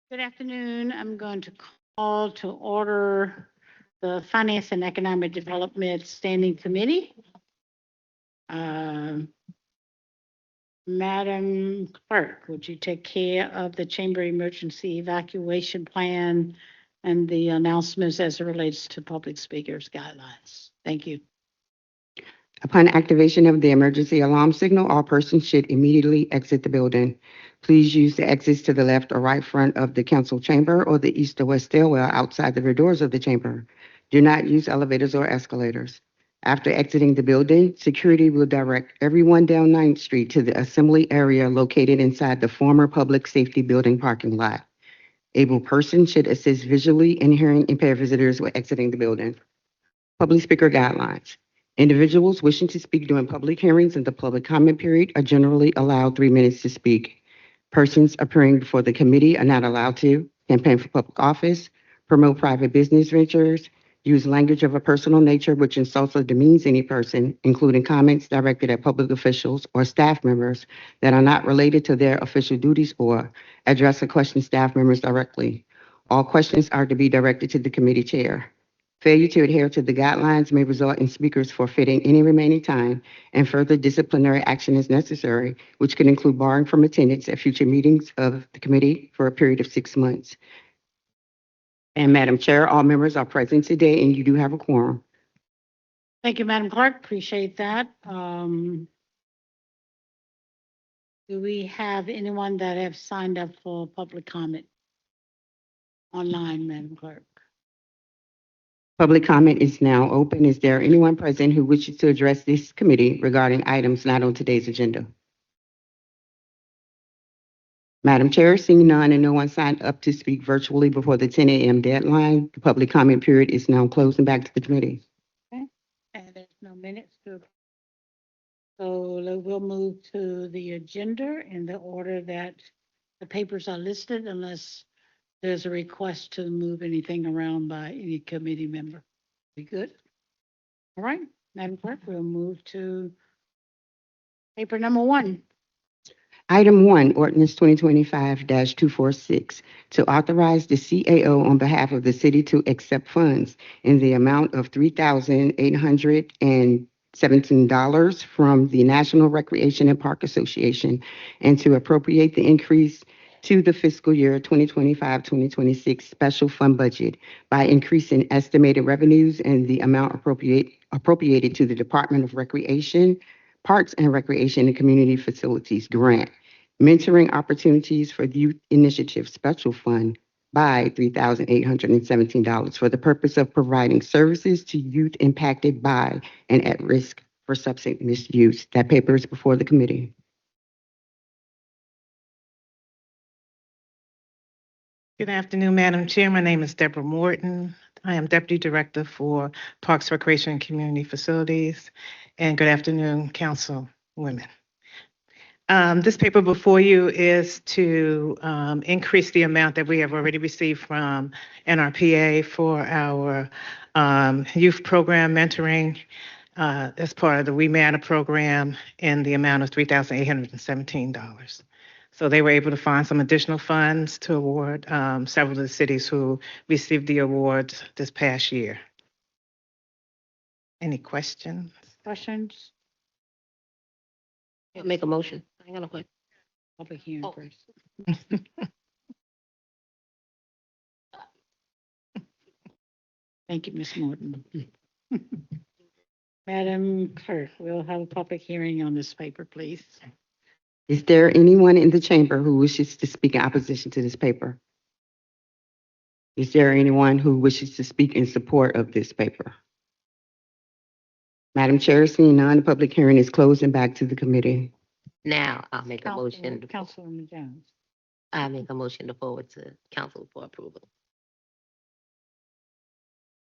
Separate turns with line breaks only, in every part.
Good afternoon. I'm going to call to order the Finance and Economic Development Standing Committee. Madam Clerk, would you take care of the Chamber Emergency Evacuation Plan and the announcements as it relates to public speakers guidelines? Thank you.
Upon activation of the emergency alarm signal, all persons should immediately exit the building. Please use the exits to the left or right front of the council chamber or the east or west stairwell outside the rear doors of the chamber. Do not use elevators or escalators. After exiting the building, security will direct everyone down 9th Street to the assembly area located inside the former public safety building parking lot. Able persons should assist visually and hearing impaired visitors with exiting the building. Public speaker guidelines. Individuals wishing to speak during public hearings in the public comment period are generally allowed 3 minutes to speak. Persons appearing before the committee are not allowed to campaign for public office, promote private business ventures, use language of a personal nature which insults or demeans any person, including comments directed at public officials or staff members that are not related to their official duties, or address or question staff members directly. All questions are to be directed to the committee chair. Failure to adhere to the guidelines may result in speakers forfeiting any remaining time, and further disciplinary action is necessary, which could include barring from attendance at future meetings of the committee for a period of 6 months. And Madam Chair, all members are present today and you do have a quorum.
Thank you, Madam Clerk. Appreciate that. Do we have anyone that have signed up for public comment online, Madam Clerk?
Public comment is now open. Is there anyone present who wishes to address this committee regarding items not on today's agenda? Madam Chair, seeing none and no one signed up to speak virtually before the 10 a.m. deadline, the public comment period is now closed and back to the committee.
Okay, and there's no minutes to. So we'll move to the agenda in the order that the papers are listed, unless there's a request to move anything around by any committee member. We good? All right, Madam Clerk, we'll move to paper number 1.
Item 1, Ordinance 2025-246, to authorize the CAO on behalf of the city to accept funds in the amount of $3,817 from the National Recreation and Park Association, and to appropriate the increase to the fiscal year 2025-2026 special fund budget by increasing estimated revenues and the amount appropriated to the Department of Recreation, Parks and Recreation and Community Facilities Grant, Mentoring Opportunities for Youth Initiative Special Fund by $3,817 for the purpose of providing services to youth impacted by and at risk for substance misuse. That paper is before the committee.
Good afternoon, Madam Chair. My name is Deborah Morton. I am Deputy Director for Parks, Recreation, and Community Facilities. And good afternoon, Councilwomen. This paper before you is to increase the amount that we have already received from NRPA for our youth program mentoring as part of the We Matter program in the amount of $3,817. So they were able to find some additional funds to award several of the cities who received the awards this past year. Any questions?
Questions?
I'll make a motion. I ain't got no question.
Public hearing
Oh.
first. Thank you, Ms. Morton. Madam Clerk, we'll have a public hearing on this paper, please.
Is there anyone in the chamber who wishes to speak in opposition to this paper? Is there anyone who wishes to speak in support of this paper? Madam Chair, seeing none, the public hearing is closed and back to the committee.
Now I'll make a motion.
Councilwoman Jones.
I make a motion to forward to council for approval.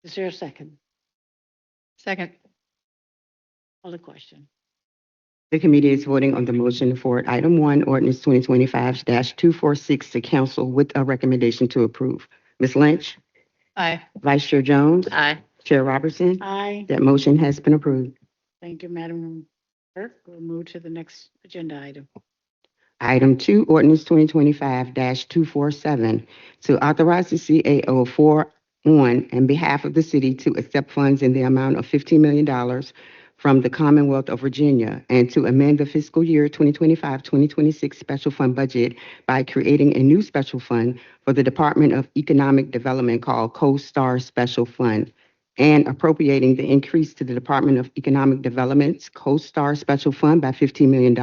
Is there a second?
Second.
Call the question.
The committee is voting on the motion for item 1, ordinance 2025-246 to council with a recommendation to approve. Ms. Lynch?
Aye.
Vice Chair Jones?
Aye.
Chair Robertson?
Aye.
That motion has been approved.
Thank you, Madam Clerk. We'll move to the next agenda item.
Item 2, ordinance 2025-247, to authorize the CAO on behalf of the city to accept funds in the amount of $15 million from the Commonwealth of Virginia and to amend the fiscal year 2025-2026 special fund budget by creating a new special fund for the Department of Economic Development called CoStar Special Fund and appropriating the increase to the Department of Economic Development's CoStar Special Fund by $15 million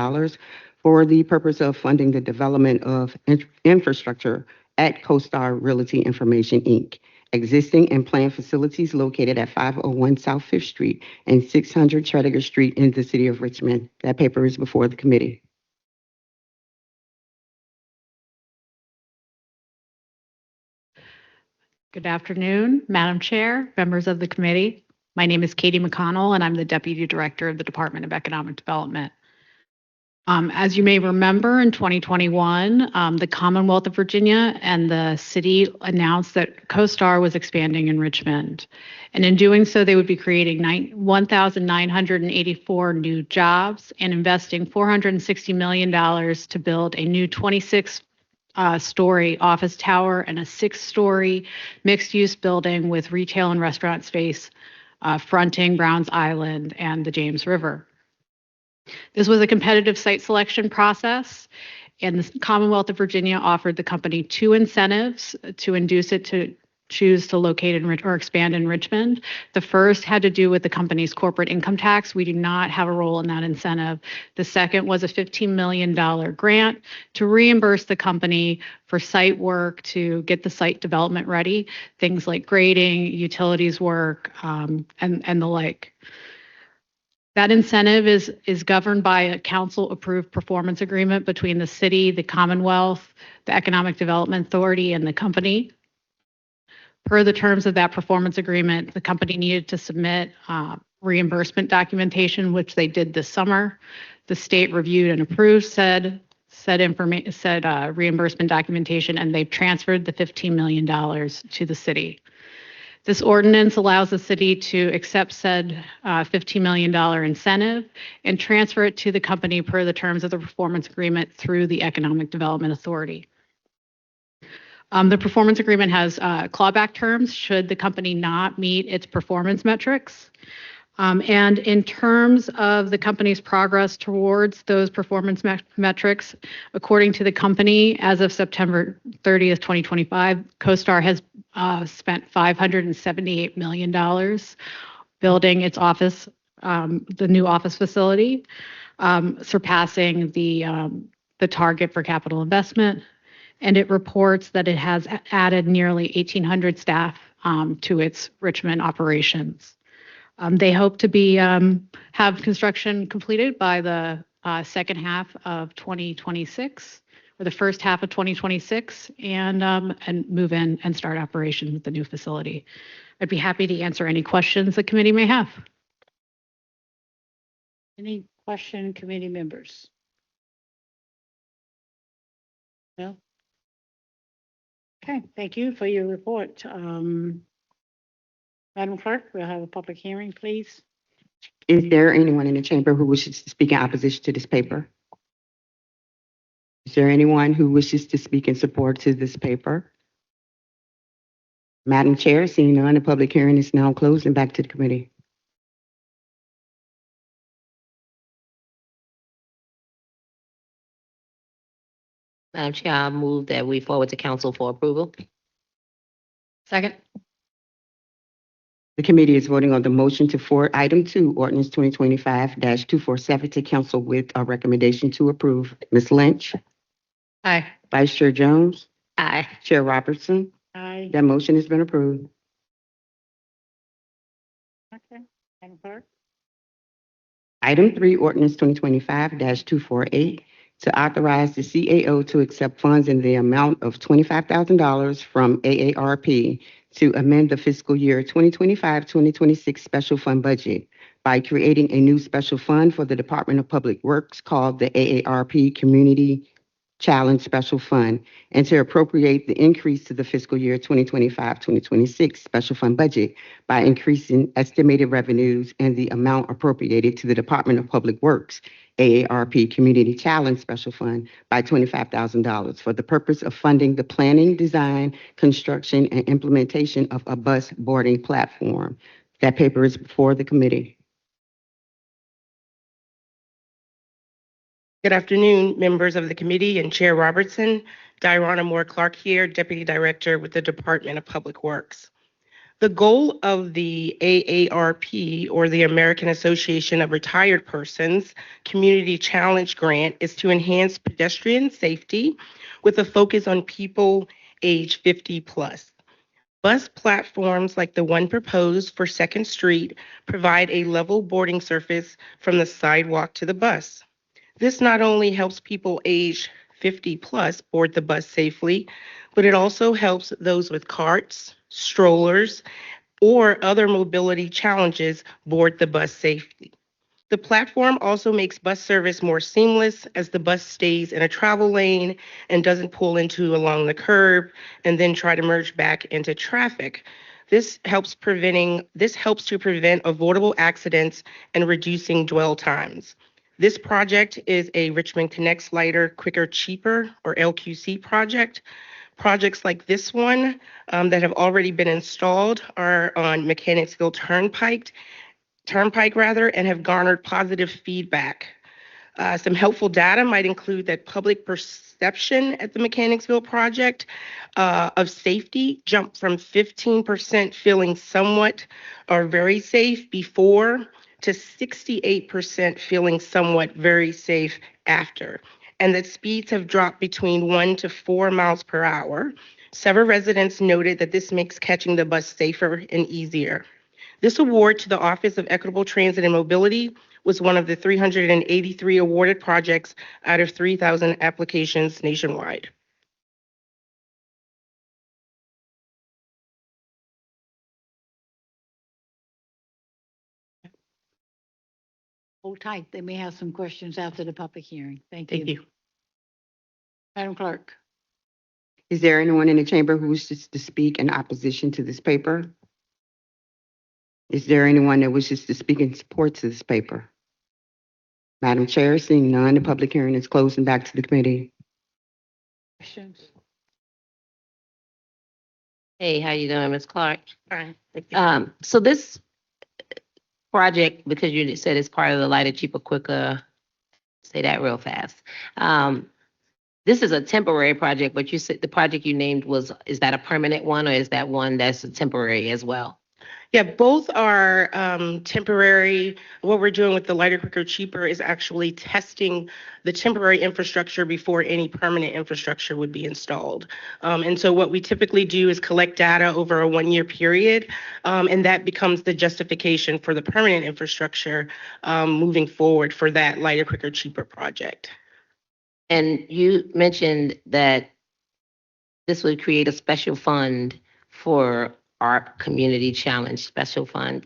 for the purpose of funding the development of infrastructure at CoStar Realty Information, Inc., existing and planned facilities located at 501 South Fifth Street and 600 Tredegar Street in the city of Richmond. That paper is before the committee.
Good afternoon, Madam Chair, members of the committee. My name is Katie McConnell, and I'm the Deputy Director of the Department of Economic Development. As you may remember, in 2021, the Commonwealth of Virginia and the city announced that CoStar was expanding in Richmond. And in doing so, they would be creating 1,984 new jobs and investing $460 million to build a new 26-story office tower and a 6-story mixed-use building with retail and restaurant space fronting Browns Island and the James River. This was a competitive site selection process, and the Commonwealth of Virginia offered the company 2 incentives to induce it to choose to locate or expand in Richmond. The first had to do with the company's corporate income tax. We do not have a role in that incentive. The second was a $15 million grant to reimburse the company for site work to get the site development ready, things like grading, utilities work, and the like. That incentive is governed by a council-approved performance agreement between the city, the Commonwealth, the Economic Development Authority, and the company. Per the terms of that performance agreement, the company needed to submit reimbursement documentation, which they did this summer. The state reviewed and approved said reimbursement documentation, and they've transferred the $15 million to the city. This ordinance allows the city to accept said $15 million incentive and transfer it to the company per the terms of the performance agreement through the Economic Development Authority. The performance agreement has clawback terms should the company not meet its performance metrics. And in terms of the company's progress towards those performance metrics, according to the company, as of September 30th, 2025, CoStar has spent $578 million building its office, the new office facility, surpassing the target for capital investment. And it reports that it has added nearly 1,800 staff to its Richmond operations. They hope to have construction completed by the second half of 2026 or the first half of 2026 and move in and start operations with the new facility. I'd be happy to answer any questions the committee may have.
Any question, committee members? No? Okay, thank you for your report. Madam Clerk, we'll have a public hearing, please.
Is there anyone in the chamber who wishes to speak in opposition to this paper? Is there anyone who wishes to speak in support to this paper? Madam Chair, seeing none, the public hearing is now closed and back to the committee.
Madam Chair, I move that we forward to council for approval.
Second.
The committee is voting on the motion to forward item 2, ordinance 2025-247 to council with a recommendation to approve. Ms. Lynch?
Aye.
Vice Chair Jones?
Aye.
Chair Robertson?
Aye.
That motion has been approved.
Okay, Madam Clerk.
Item 3, ordinance 2025-248 to authorize the CAO to accept funds in the amount of $25,000 from AARP to amend the fiscal year 2025-2026 special fund budget by creating a new special fund for the Department of Public Works called the AARP Community Challenge Special Fund and to appropriate the increase to the fiscal year 2025-2026 special fund budget by increasing estimated revenues and the amount appropriated to the Department of Public Works AARP Community Challenge Special Fund by $25,000 for the purpose of funding the planning, design, construction, and implementation of a bus boarding platform. That paper is before the committee.
Good afternoon, members of the committee and Chair Robertson. Diana Moore Clark here, Deputy Director with the Department of Public Works. The goal of the AARP, or the American Association of Retired Persons Community Challenge Grant, is to enhance pedestrian safety with a focus on people age 50 plus. Bus platforms like the one proposed for 2nd Street provide a level boarding surface from the sidewalk to the bus. This not only helps people age 50 plus board the bus safely, but it also helps those with carts, strollers, or other mobility challenges board the bus safely. The platform also makes bus service more seamless as the bus stays in a travel lane and doesn't pull into along the curb and then try to merge back into traffic. This helps to prevent avoidable accidents and reducing dwell times. This project is a Richmond Connects Lighter, Quicker, Cheaper, or LQC project. Projects like this one that have already been installed are on Mechanicsville Turnpike, and have garnered positive feedback. Some helpful data might include that public perception at the Mechanicsville project of safety jumped from 15% feeling somewhat or very safe before to 68% feeling somewhat very safe after, and that speeds have dropped between 1 to 4 miles per hour. Several residents noted that this makes catching the bus safer and easier. This award to the Office of Equitable Transit and Mobility was one of the 383 awarded projects out of 3,000 applications nationwide.
Hold tight. They may have some questions after the public hearing. Thank
Thank you.
Madam Clerk.
Is there anyone in the chamber who wishes to speak in opposition to this paper? Is there anyone that wishes to speak in support to this paper? Madam Chair, seeing none, the public hearing is closed and back to the committee.
Questions?
Hey, how you doing, Ms. Clark?
Fine. Thank you.
So this project, because you said it's part of the Lighter, Cheaper, Quicker, say that real fast. This is a temporary project, but you said the project you named is that a permanent one, or is that one that's temporary as well?
Yeah, both are temporary. What we're doing with the Lighter, Quicker, Cheaper is actually testing the temporary infrastructure before any permanent infrastructure would be installed. And so what we typically do is collect data over a 1-year period, and that becomes the justification for the permanent infrastructure moving forward for that Lighter, Quicker, Cheaper project.
And you mentioned that this would create a special fund for our community challenge special fund.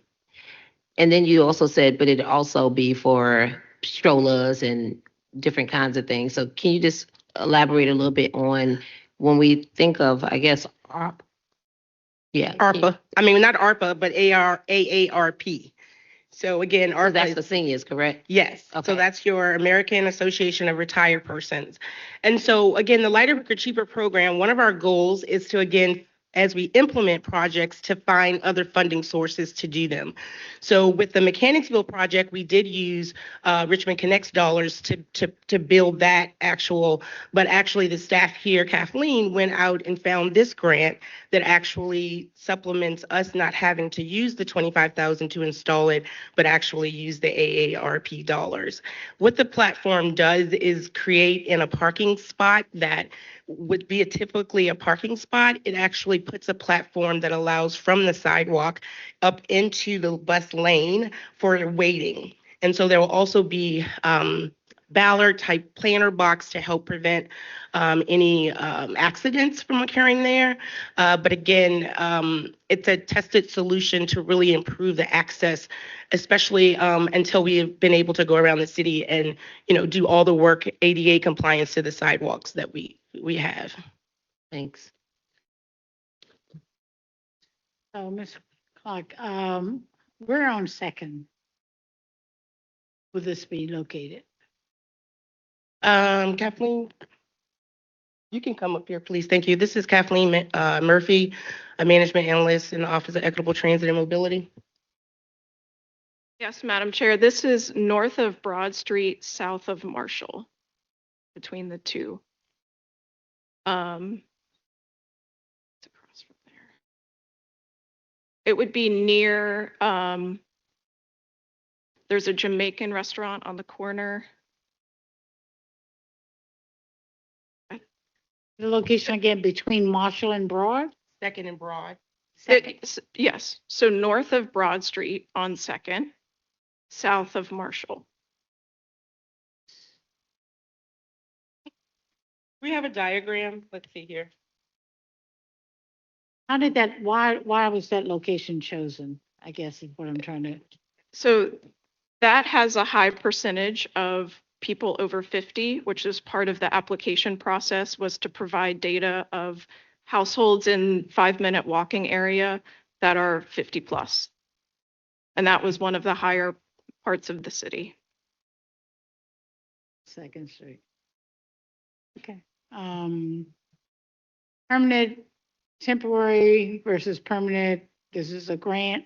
And then you also said, but it'd also be for strollers and different kinds of things. So can you just elaborate a little bit on when we think of, I guess, ARP? Yeah.
ARPA. I mean, not ARPA, but AARP. So again, ARPA.
That's the seniors, correct?
Yes.
Okay.
So that's your American Association of Retired Persons. And so again, the Lighter, Quicker, Cheaper program, one of our goals is to, again, as we implement projects, to find other funding sources to do them. So with the Mechanicsville project, we did use Richmond Connects dollars to build that but actually the staff here, Kathleen, went out and found this grant that actually supplements us not having to use the $25,000 to install it, but actually use the AARP dollars. What the platform does is create in a parking spot that would be typically a parking spot. It actually puts a platform that allows from the sidewalk up into the bus lane for waiting. And so there will also be Ballard type planter box to help prevent any accidents from occurring there. But again, it's a tested solution to really improve the access, especially until we have been able to go around the city and, do all the work ADA compliance to the sidewalks that we have.
Thanks.
So, Ms. Clark, where on Second would this be located?
Kathleen, you can come up here, please. Thank you. This is Kathleen Murphy, a management analyst in the Office of Equitable Transit and Mobility.
Yes, Madam Chair, this is north of Broad Street, south of Marshall, between the two. It's across from there. It would be near, there's a Jamaican restaurant on the corner.
The location again between Marshall and Broad?
Second and Broad.
Yes, so north of Broad Street on Second, south of Marshall.
We have a diagram. Let's see here.
How did that, why was that location chosen? I guess is what I'm trying to.
So that has a high percentage of people over 50, which is part of the application process, was to provide data of households in 5-minute walking area that are 50 plus. And that was one of the higher parts of the city.
Second Street. Okay. Permanent, temporary versus permanent. This is a grant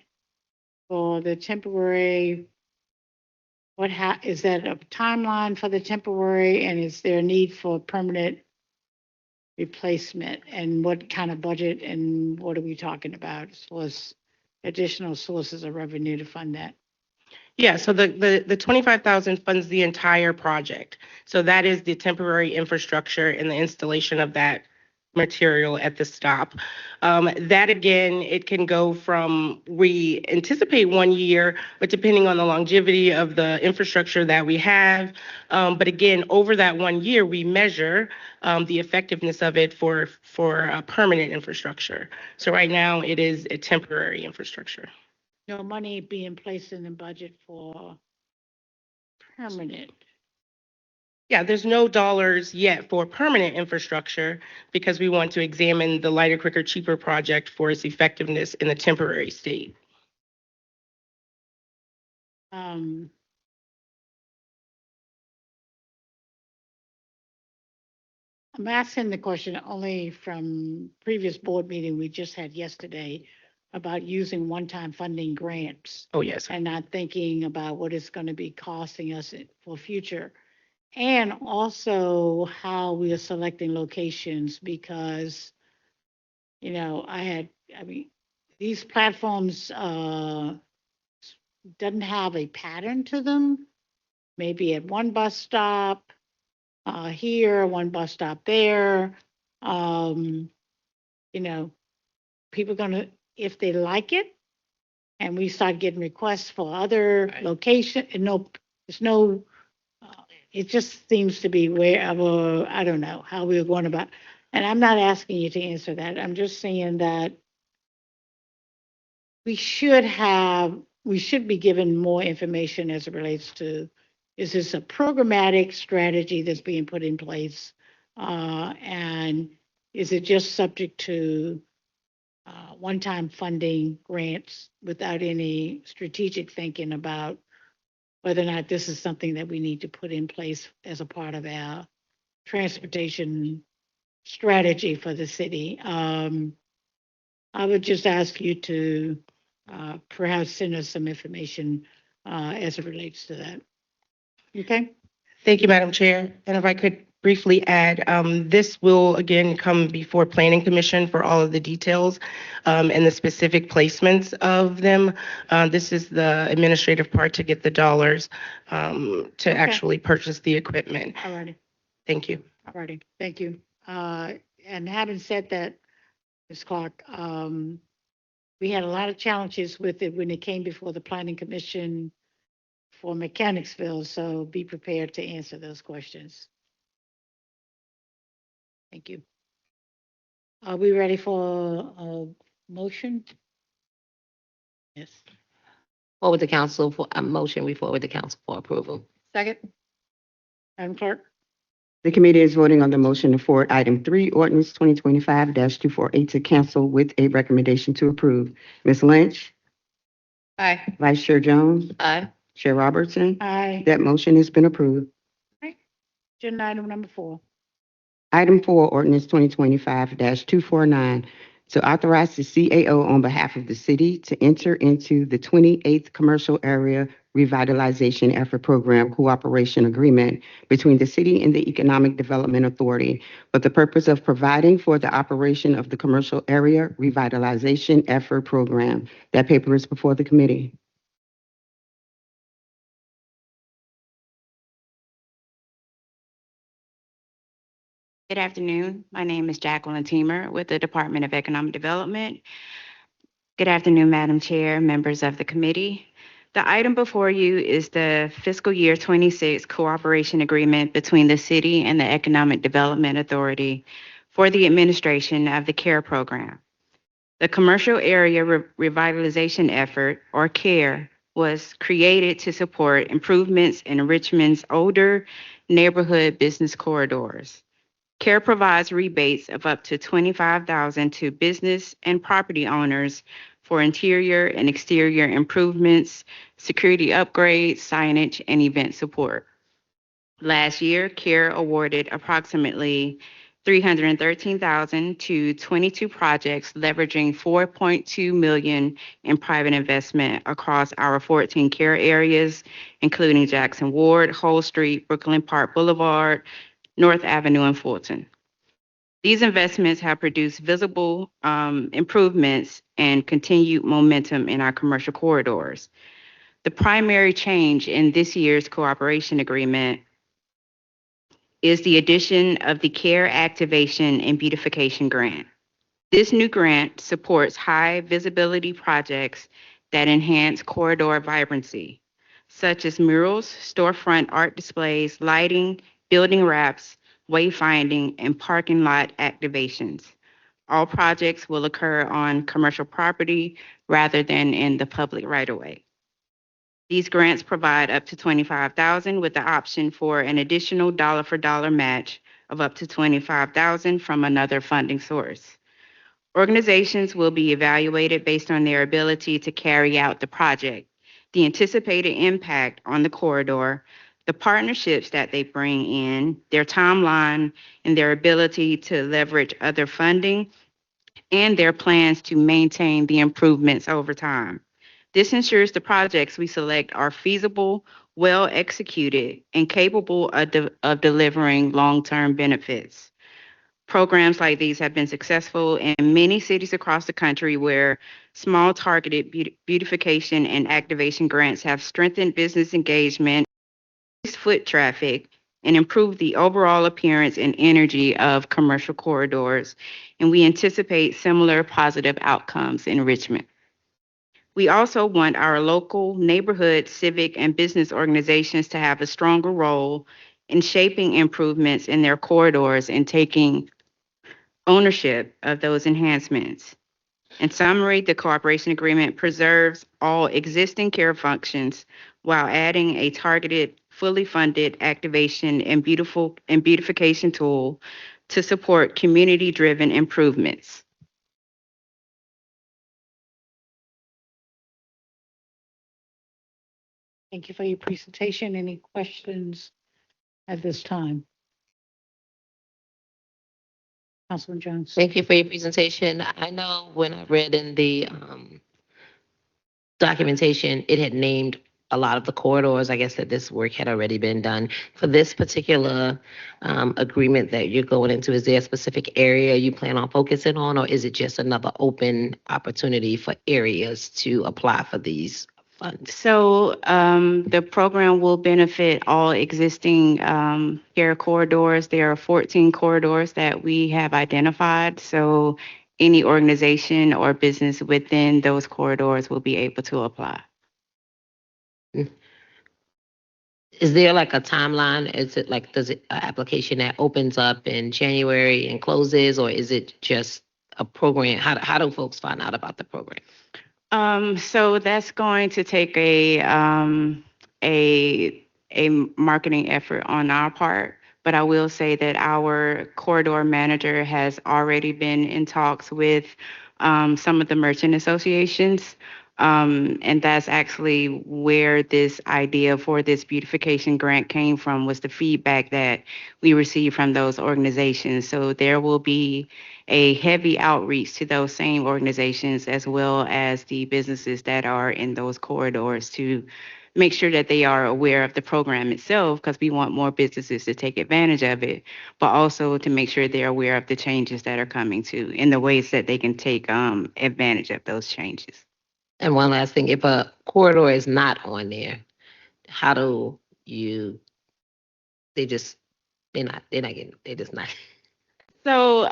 for the temporary. Is that a timeline for the temporary, and is there a need for permanent replacement? And what kind of budget and what are we talking about as far as additional sources of revenue to fund that?
Yeah, so the 25,000 funds the entire project. So that is the temporary infrastructure and the installation of that material at the stop. That again, it can go from, we anticipate 1 year, but depending on the longevity of the infrastructure that we have. But again, over that 1 year, we measure the effectiveness of it for a permanent infrastructure. So right now, it is a temporary infrastructure.
No money being placed in the budget for permanent.
Yeah, there's no dollars yet for permanent infrastructure because we want to examine the lighter, quicker, cheaper project for its effectiveness in the temporary state.
I'm asking the question only from previous board meeting we just had yesterday about using one-time funding grants
Oh, yes.
and not thinking about what it's going to be costing us for future. And also how we are selecting locations because, these platforms doesn't have a pattern to them. Maybe at one bus stop here, one bus stop there. People gonna, if they like it, and we start getting requests for other location, and it just seems to be wherever, I don't know how we're going about. And I'm not asking you to answer that. I'm just saying that we should be given more information as it relates to, is this a programmatic strategy that's being put in place? And is it just subject to one-time funding grants without any strategic thinking about whether or not this is something that we need to put in place as a part of our transportation strategy for the city? I would just ask you to perhaps send us some information as it relates to that. Okay?
Thank you, Madam Chair. And if I could briefly add, this will again come before Planning Commission for all of the details and the specific placements of them. This is the administrative part to get the dollars to actually purchase the equipment.
All righty.
Thank you.
All righty. Thank you. And having said that, Ms. Clark, we had a lot of challenges with it when it came before the Planning Commission for Mechanicsville, so be prepared to answer those questions. Thank you. Are we ready for a motion? Yes.
Forward the council for a motion, we forward the council for approval.
Second. Madam Clerk?
The committee is voting on the motion to forward item 3, ordinance 2025-248 to council with a recommendation to approve. Ms. Lynch?
Aye.
Vice Chair Jones?
Aye.
Chair Robertson?
Aye.
That motion has been approved.
Agenda item number 4.
Item 4, ordinance 2025-249, to authorize the CAO on behalf of the city to enter into the 28th Commercial Area Revitalization Effort Program Cooperation Agreement between the city and the Economic Development Authority for the purpose of providing for the operation of the Commercial Area Revitalization Effort Program. That paper is before the committee.
Good afternoon. My name is Jacqueline Teamer with the Department of Economic Development. Good afternoon, Madam Chair, members of the committee. The item before you is the fiscal year 26 cooperation agreement between the city and the Economic Development Authority for the administration of the CARE program. The Commercial Area Revitalization Effort, or CARE, was created to support improvements in Richmond's older neighborhood business corridors. CARE provides rebates of up to $25,000 to business and property owners for interior and exterior improvements, security upgrades, signage, and event support. Last year, CARE awarded approximately $313,000 to 22 projects, leveraging $4.2 million in private investment across our 14 CARE areas, including Jackson Ward, Hull Street, Brooklyn Park Boulevard, North Avenue, and Fulton. These investments have produced visible improvements and continued momentum in our commercial corridors. The primary change in this year's cooperation agreement is the addition of the CARE Activation and Beautification Grant. This new grant supports high visibility projects that enhance corridor vibrancy, such as murals, storefront art displays, lighting, building wraps, wayfinding, and parking lot activations. All projects will occur on commercial property rather than in the public right-of-way. These grants provide up to $25,000 with the option for an additional dollar-for-dollar match of up to $25,000 from another funding source. Organizations will be evaluated based on their ability to carry out the project, the anticipated impact on the corridor, the partnerships that they bring in, their timeline, and their ability to leverage other funding, and their plans to maintain the improvements over time. This ensures the projects we select are feasible, well executed, and capable of delivering long-term benefits. Programs like these have been successful in many cities across the country where small targeted beautification and activation grants have strengthened business engagement, increased foot traffic, and improved the overall appearance and energy of commercial corridors. And we anticipate similar positive outcomes in Richmond. We also want our local, neighborhood, civic, and business organizations to have a stronger role in shaping improvements in their corridors and taking ownership of those enhancements. In summary, the cooperation agreement preserves all existing CARE functions while adding a targeted, fully funded activation and beautification tool to support community-driven improvements.
Thank you for your presentation. Any questions at this time? Councilman Jones.
Thank you for your presentation. I know when I read in the documentation, it had named a lot of the corridors. I guess that this work had already been done. For this particular agreement that you're going into, is there a specific area you plan on focusing on, or is it just another open opportunity for areas to apply for these funds?
So the program will benefit all existing CARE corridors. There are 14 corridors that we have identified. So any organization or business within those corridors will be able to apply.
Is there like a timeline? Is it like, does it, an application that opens up in January and closes, or is it just a program? How do folks find out about the program?
So that's going to take a marketing effort on our part. But I will say that our corridor manager has already been in talks with some of the merchant associations. And that's actually where this idea for this beautification grant came from, was the feedback that we received from those organizations. So there will be a heavy outreach to those same organizations as well as the businesses that are in those corridors to make sure that they are aware of the program itself, because we want more businesses to take advantage of it, but also to make sure they're aware of the changes that are coming to, in the ways that they can take advantage of those changes.
And one last thing, if a corridor is not on there, how do you, they just, they're just not.
So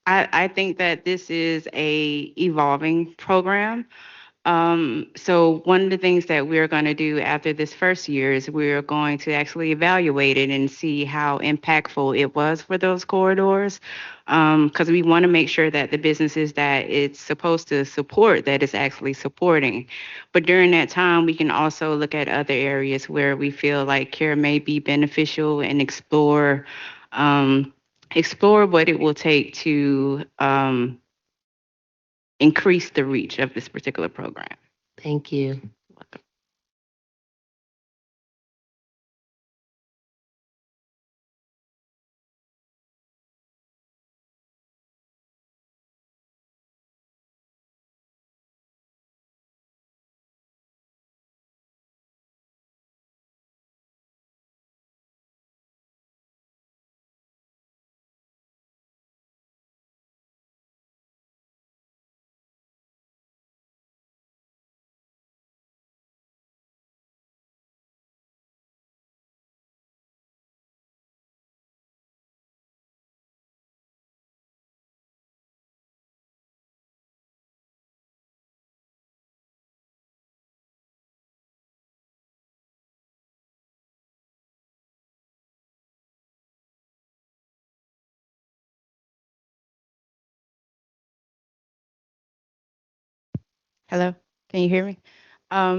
I think that this is a evolving program. So one of the things that we're going to do after this first year is we're going to actually evaluate it and see how impactful it was for those corridors. Because we want to make sure that the businesses that it's supposed to support, that it's actually supporting. But during that time, we can also look at other areas where we feel like care may be beneficial, and explore what it will take to increase the reach of this particular program.
Thank you.
Hello, can you hear me?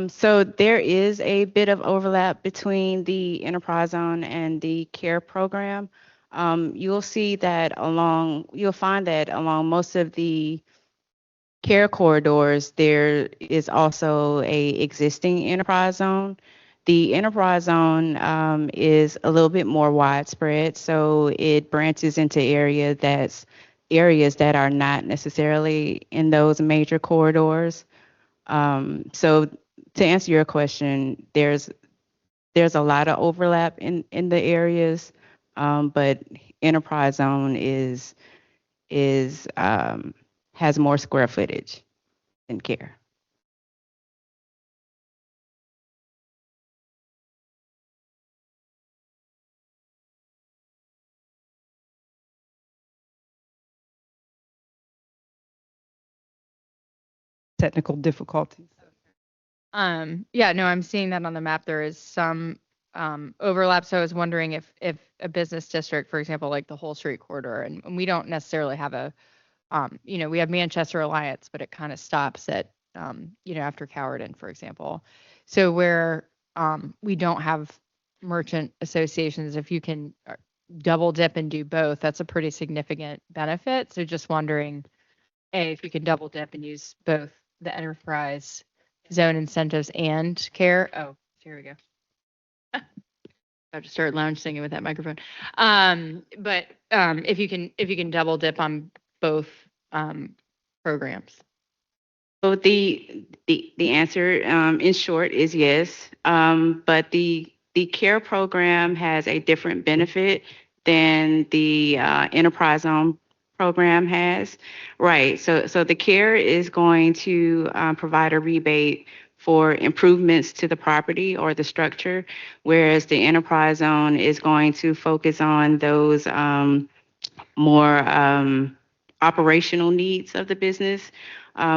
So there is a bit of overlap between the enterprise zone and the care program. You'll find that along most of the care corridors, there is also a existing enterprise zone. The enterprise zone is a little bit more widespread, so it branches into areas that are not necessarily in those major corridors. So to answer your question, there's a lot of overlap in the areas, but enterprise zone is has more square footage than care.
Technical difficulties. Yeah, no, I'm seeing that on the map. There is some overlap. So I was wondering if a business district, for example, like the Whole Street corridor, and we don't necessarily have a, we have Manchester Alliance, but it kind of stops at, after Cowarden, for example. So where we don't have merchant associations, if you can double dip and do both, that's a pretty significant benefit. So just wondering, A, if you can double dip and use both the enterprise zone incentives and care. Oh, here we go. I have to start lounge singing with that microphone. But if you can double dip on both programs.
So the answer in short is yes, but the care program has a different benefit than the enterprise zone program has. Right. So the care is going to provide a rebate for improvements to the property or the structure, whereas the enterprise zone is going to focus on those more operational needs of the business.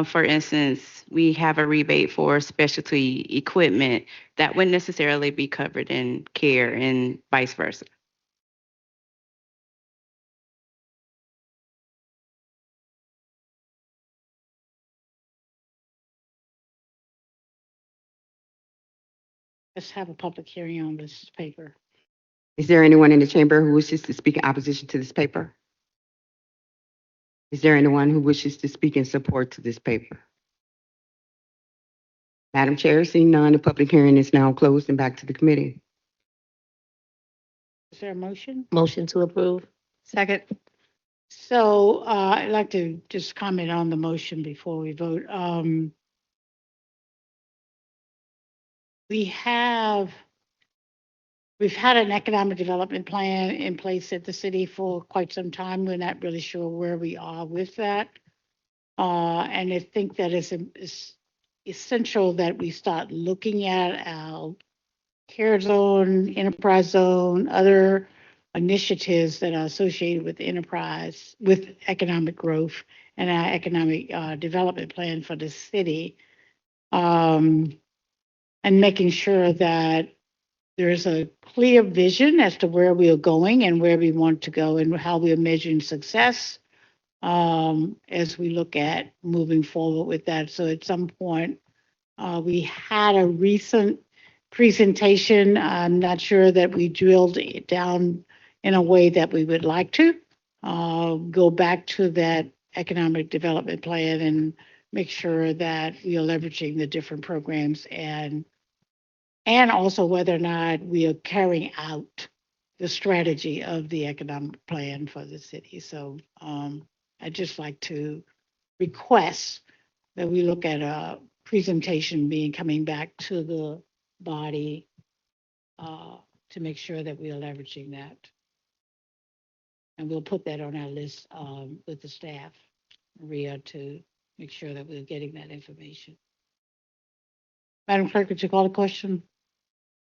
For instance, we have a rebate for specialty equipment that wouldn't necessarily be covered in care and vice versa.
Let's have a public hearing on this paper.
Is there anyone in the chamber who wishes to speak in opposition to this paper? Is there anyone who wishes to speak in support to this paper? Madam Chair, seeing none, the public hearing is now closed and back to the committee.
Is there a motion?
Motion to approve.
Second.
So I'd like to just comment on the motion before we vote. We've had an economic development plan in place at the city for quite some time. We're not really sure where we are with that. And I think that it's essential that we start looking at our care zone, enterprise zone, other initiatives that are associated with enterprise, with economic growth and our economic development plan for the city. And making sure that there's a clear vision as to where we are going and where we want to go and how we are measuring success as we look at moving forward with that. So at some point, we had a recent presentation. I'm not sure that we drilled it down in a way that we would like to. Go back to that economic development plan and make sure that we are leveraging the different programs and also whether or not we are carrying out the strategy of the economic plan for the city. So I'd just like to request that we look at a presentation coming back to the body to make sure that we are leveraging that. And we'll put that on our list with the staff, Maria, to make sure that we're getting that information. Madam Clerk, would you call the question?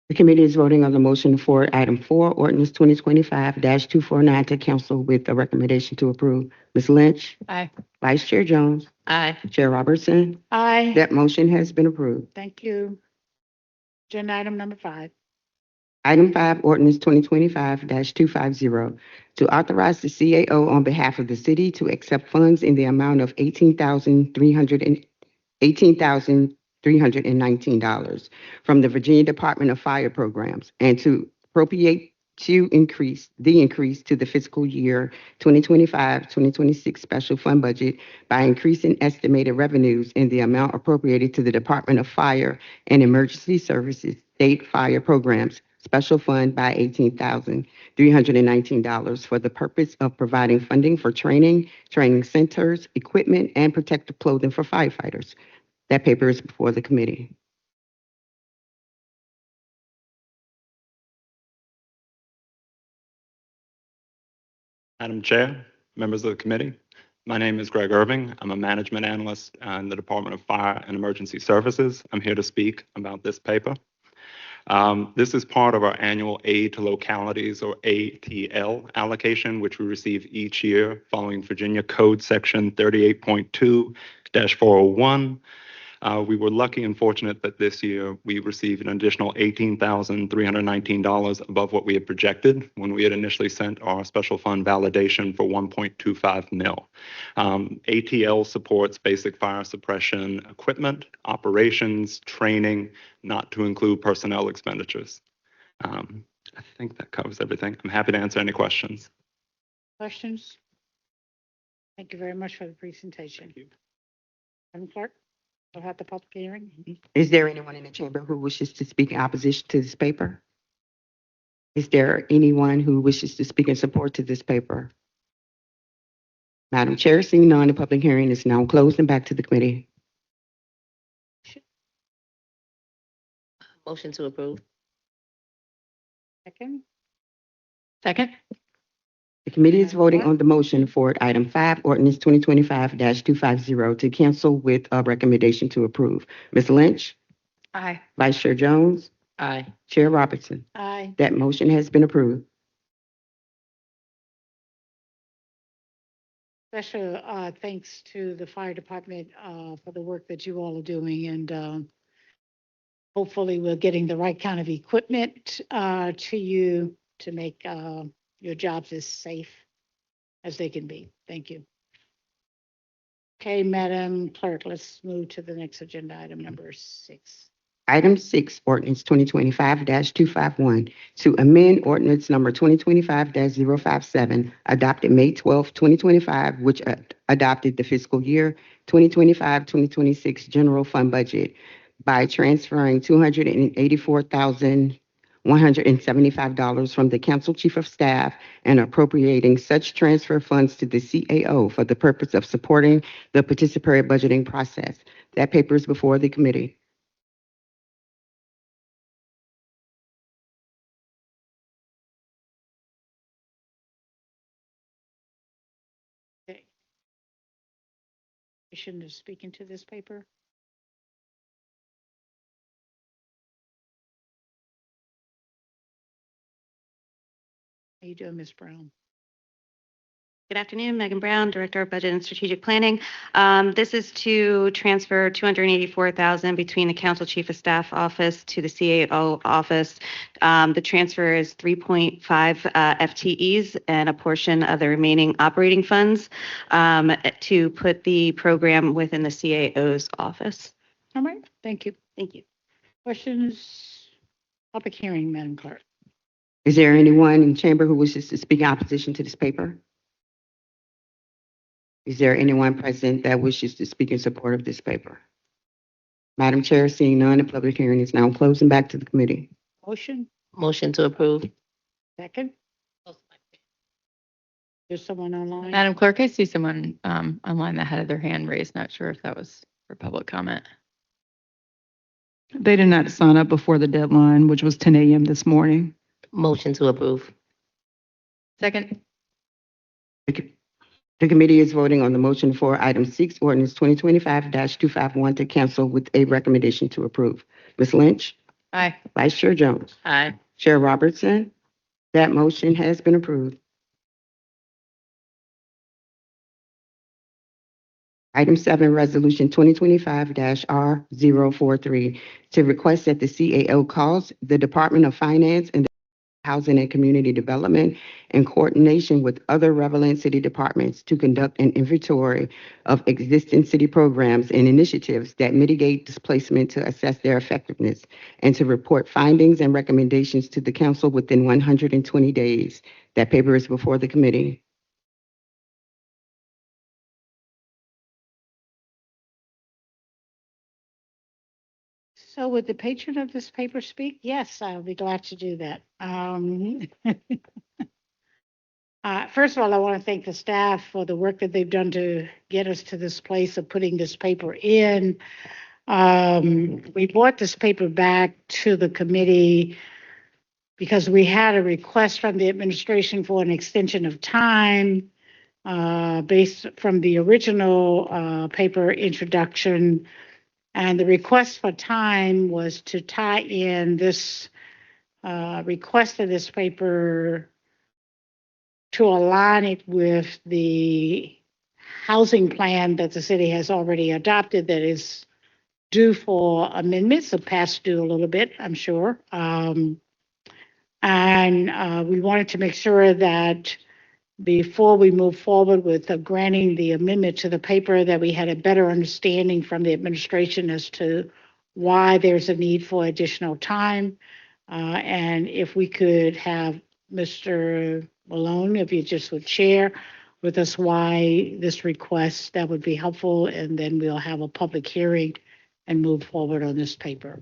The committee is voting on the motion for item 4, ordinance 2025-249 to council with a recommendation to approve. Ms. Lynch?
Aye.
Vice Chair Jones?
Aye.
Chair Robertson?
Aye.
That motion has been approved.
Thank you. Agenda item number 5.
Item 5, ordinance 2025-250 to authorize the CAO on behalf of the city to accept funds in the amount of $18,319 from the Virginia Department of Fire Programs and to appropriate to increase to the fiscal year 2025-2026 special fund budget by increasing estimated revenues in the amount appropriated to the Department of Fire and Emergency Services State Fire Programs special fund by $18,319 for the purpose of providing funding for training centers, equipment, and protective clothing for firefighters. That paper is before the committee.
Madam Chair, members of the committee, my name is Greg Irving. I'm a management analyst in the Department of Fire and Emergency Services. I'm here to speak about this paper. This is part of our annual Aid to Localities, or ATL, allocation, which we receive each year following Virginia Code Section 38.2-401. We were lucky and fortunate that this year we received an additional $18,319 above what we had projected when we had initially sent our special fund validation for 1.25 mil. ATL supports basic fire suppression equipment, operations, training, not to include personnel expenditures. I think that covers everything. I'm happy to answer any questions.
Questions? Thank you very much for the presentation.
Thank you.
Madam Clerk, we'll have the public hearing.
Is there anyone in the chamber who wishes to speak in opposition to this paper? Is there anyone who wishes to speak in support to this paper? Madam Chair, seeing none, the public hearing is now closed and back to the committee.
Motion to approve.
Second.
Second.
The committee is voting on the motion for item 5, ordinance 2025-250 to cancel with a recommendation to approve. Ms. Lynch?
Aye.
Vice Chair Jones?
Aye.
Chair Robertson?
Aye.
That motion has been approved.
Special thanks to the fire department for the work that you all are doing, and hopefully we're getting the right kind of equipment to you to make your jobs as safe as they can be. Thank you. Okay, Madam Clerk, let's move to the next agenda item, number 6.
Item 6, ordinance 2025-251, to amend ordinance number 2025-057, adopted May 12, 2025, which adopted the fiscal year 2025-2026 general fund budget by transferring $284,175 from the council chief of staff and appropriating such transfer funds to the CAO for the purpose of supporting the participatory budgeting process. That paper is before the committee.
Okay. Commission is speaking to this paper. How you doing, Ms. Brown?
Good afternoon, Megan Brown, Director of Budget and Strategic Planning. This is to transfer $284,000 between the Council Chief of Staff office to the CAO office. The transfer is 3.5 FTEs and a portion of the remaining operating funds to put the program within the CAO's office.
All right, thank you.
Thank you.
Questions? Public hearing, Madam Clerk.
Is there anyone in chamber who wishes to speak in opposition to this paper? Is there anyone present that wishes to speak in support of this paper? Madam Chair, seeing none, the public hearing is now closed and back to the committee.
Motion,
Motion to approve.
second? There's someone online?
Madam Clerk, I see someone online that had their hand raised. Not sure if that was for public comment.
They did not sign up before the deadline, which was 10 a.m. this morning.
Motion to approve.
Second.
The committee is voting on the motion for item 6, ordinance 2025-251 to cancel with a recommendation to approve. Ms. Lynch?
Aye.
Vice Chair Jones?
Aye.
Chair Robertson? That motion has been approved. Item 7, resolution 2025-R043, to request that the CAO calls the Department of Finance and Housing and Community Development in coordination with other relevant city departments to conduct an inventory of existing city programs and initiatives that mitigate displacement to assess their effectiveness and to report findings and recommendations to the council within 120 days. That paper is before the committee.
So would the patron of this paper speak? Yes, I'll be glad to do that. First of all, I want to thank the staff for the work that they've done to get us to this place of putting this paper in. We brought this paper back to the committee because we had a request from the administration for an extension of time based from the original paper introduction. And the request for time was to tie in this request of this paper to align it with the housing plan that the city has already adopted that is due for amendments, so past due a little bit, I'm sure. And we wanted to make sure that before we move forward with granting the amendment to the paper, that we had a better understanding from the administration as to why there's a need for additional time. And if we could have Mr. Malone, if you just would share with us why this request, that would be helpful. And then we'll have a public hearing and move forward on this paper.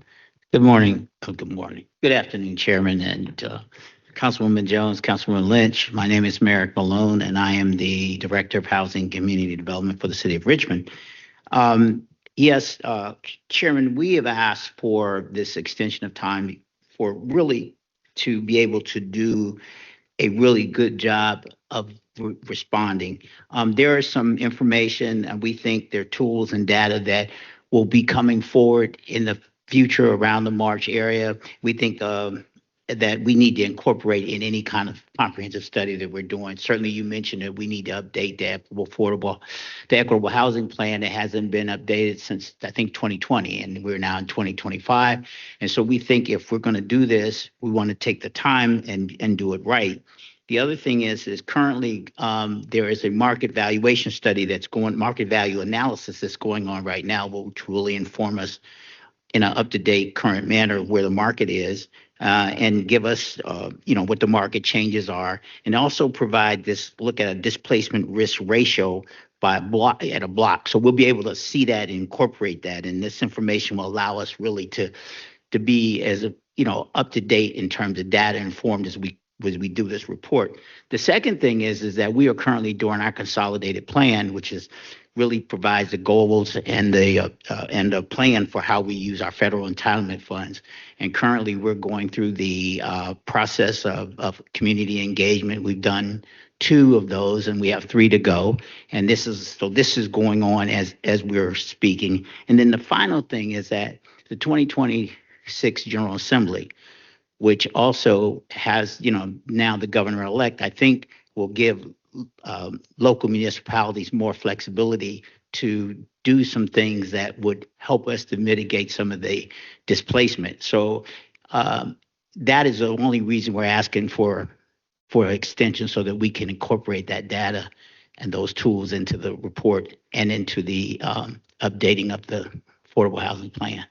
Good morning. Good morning. Good afternoon, Chairman and Councilwoman Jones, Councilwoman Lynch. My name is Merrick Malone, and I am the Director of Housing and Community Development for the City of Richmond. Yes, Chairman, we have asked for this extension of time for really to be able to do a really good job of responding. There is some information, and we think there are tools and data that will be coming forward in the future around the March area. We think that we need to incorporate in any kind of comprehensive study that we're doing. Certainly, you mentioned that we need to update the equitable housing plan that hasn't been updated since, I think, 2020, and we're now in 2025. And so we think if we're going to do this, we want to take the time and do it right. The other thing is currently there is a market valuation study market value analysis that's going on right now, which will really inform us in an up-to-date current manner where the market is, and give us, what the market changes are, and also look at a displacement risk ratio by a block. So we'll be able to see that and incorporate that, and this information will allow us really to be as up to date in terms of data informed as we do this report. The second thing is that we are currently doing our consolidated plan, which really provides the goals and the plan for how we use our federal entitlement funds. And currently, we're going through the process of community engagement. We've done 2 of those, and we have 3 to go. And this is going on as we're speaking. And then the final thing is that the 2026 General Assembly, which also has, now the governor-elect, I think will give local municipalities more flexibility to do some things that would help us to mitigate some of the displacement. So that is the only reason we're asking for extension, so that we can incorporate that data and those tools into the report and into the updating of the affordable housing plan.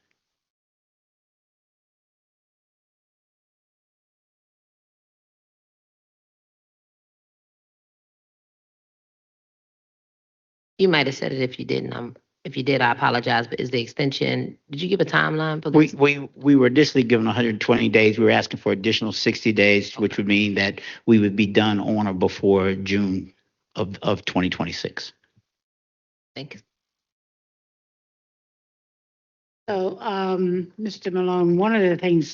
You might have said it if you didn't. If you did, I apologize. But is the extension? Did you give a timeline for this?
We were initially given 120 days. We were asking for additional 60 days, which would mean that we would be done on or before June of 2026.
Thank you.
So, Mr. Malone, one of the things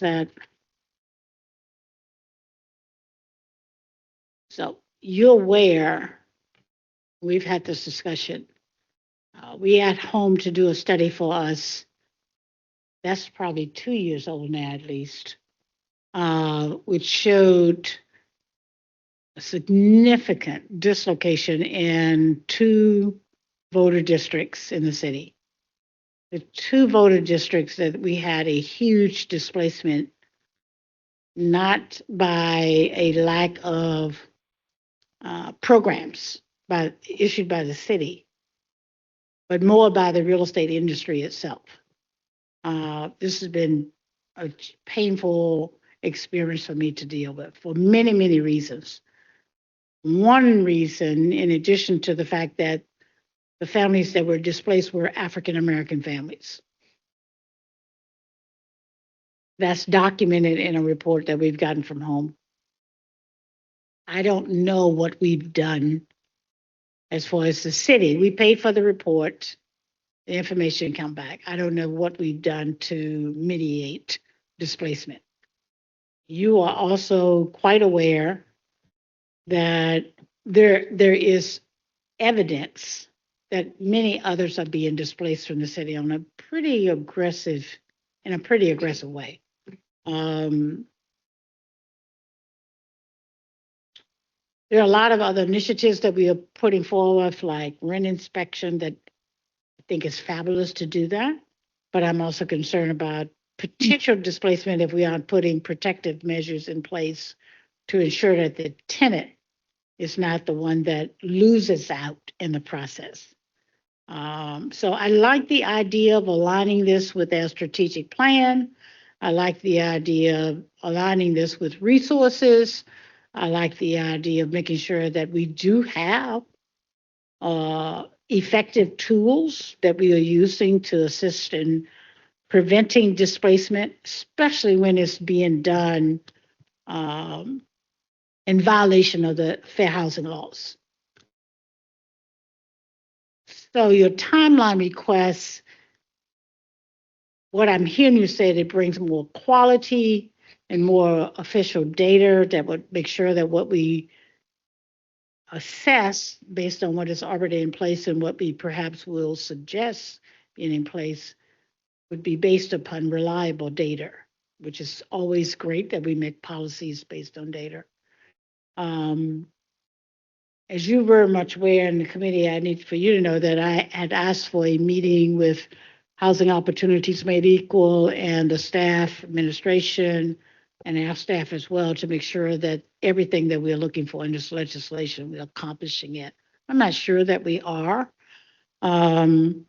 so you're aware, we've had this discussion. We had home to do a study for us. That's probably 2 years old now, at least, which showed a significant dislocation in 2 voter districts in the city. The 2 voter districts that we had a huge displacement, not by a lack of programs issued by the city, but more by the real estate industry itself. This has been a painful experience for me to deal with for many, many reasons. One reason, in addition to the fact that the families that were displaced were African American families. That's documented in a report that we've gotten from home. I don't know what we've done as far as the city. We paid for the report, the information come back. I don't know what we've done to mediate displacement. You are also quite aware that there is evidence that many others are being displaced from the city in a pretty aggressive way. There are a lot of other initiatives that we are putting forward, like rent inspection, that I think is fabulous to do that. But I'm also concerned about potential displacement if we aren't putting protective measures in place to ensure that the tenant is not the one that loses out in the process. So I like the idea of aligning this with our strategic plan. I like the idea of aligning this with resources. I like the idea of making sure that we do have effective tools that we are using to assist in preventing displacement, especially when it's being done in violation of the fair housing laws. So your timeline requests, what I'm hearing you say, it brings more quality and more official data that would make sure that what we assess based on what is already in place and what we perhaps will suggest being in place would be based upon reliable data. which is always great that we make policies based on data. Um, as you very much aware in the committee, I need for you to know that I had asked for a meeting with Housing Opportunities Made Equal and the staff, administration, and our staff as well to make sure that everything that we're looking for in this legislation, we're accomplishing it. I'm not sure that we are. But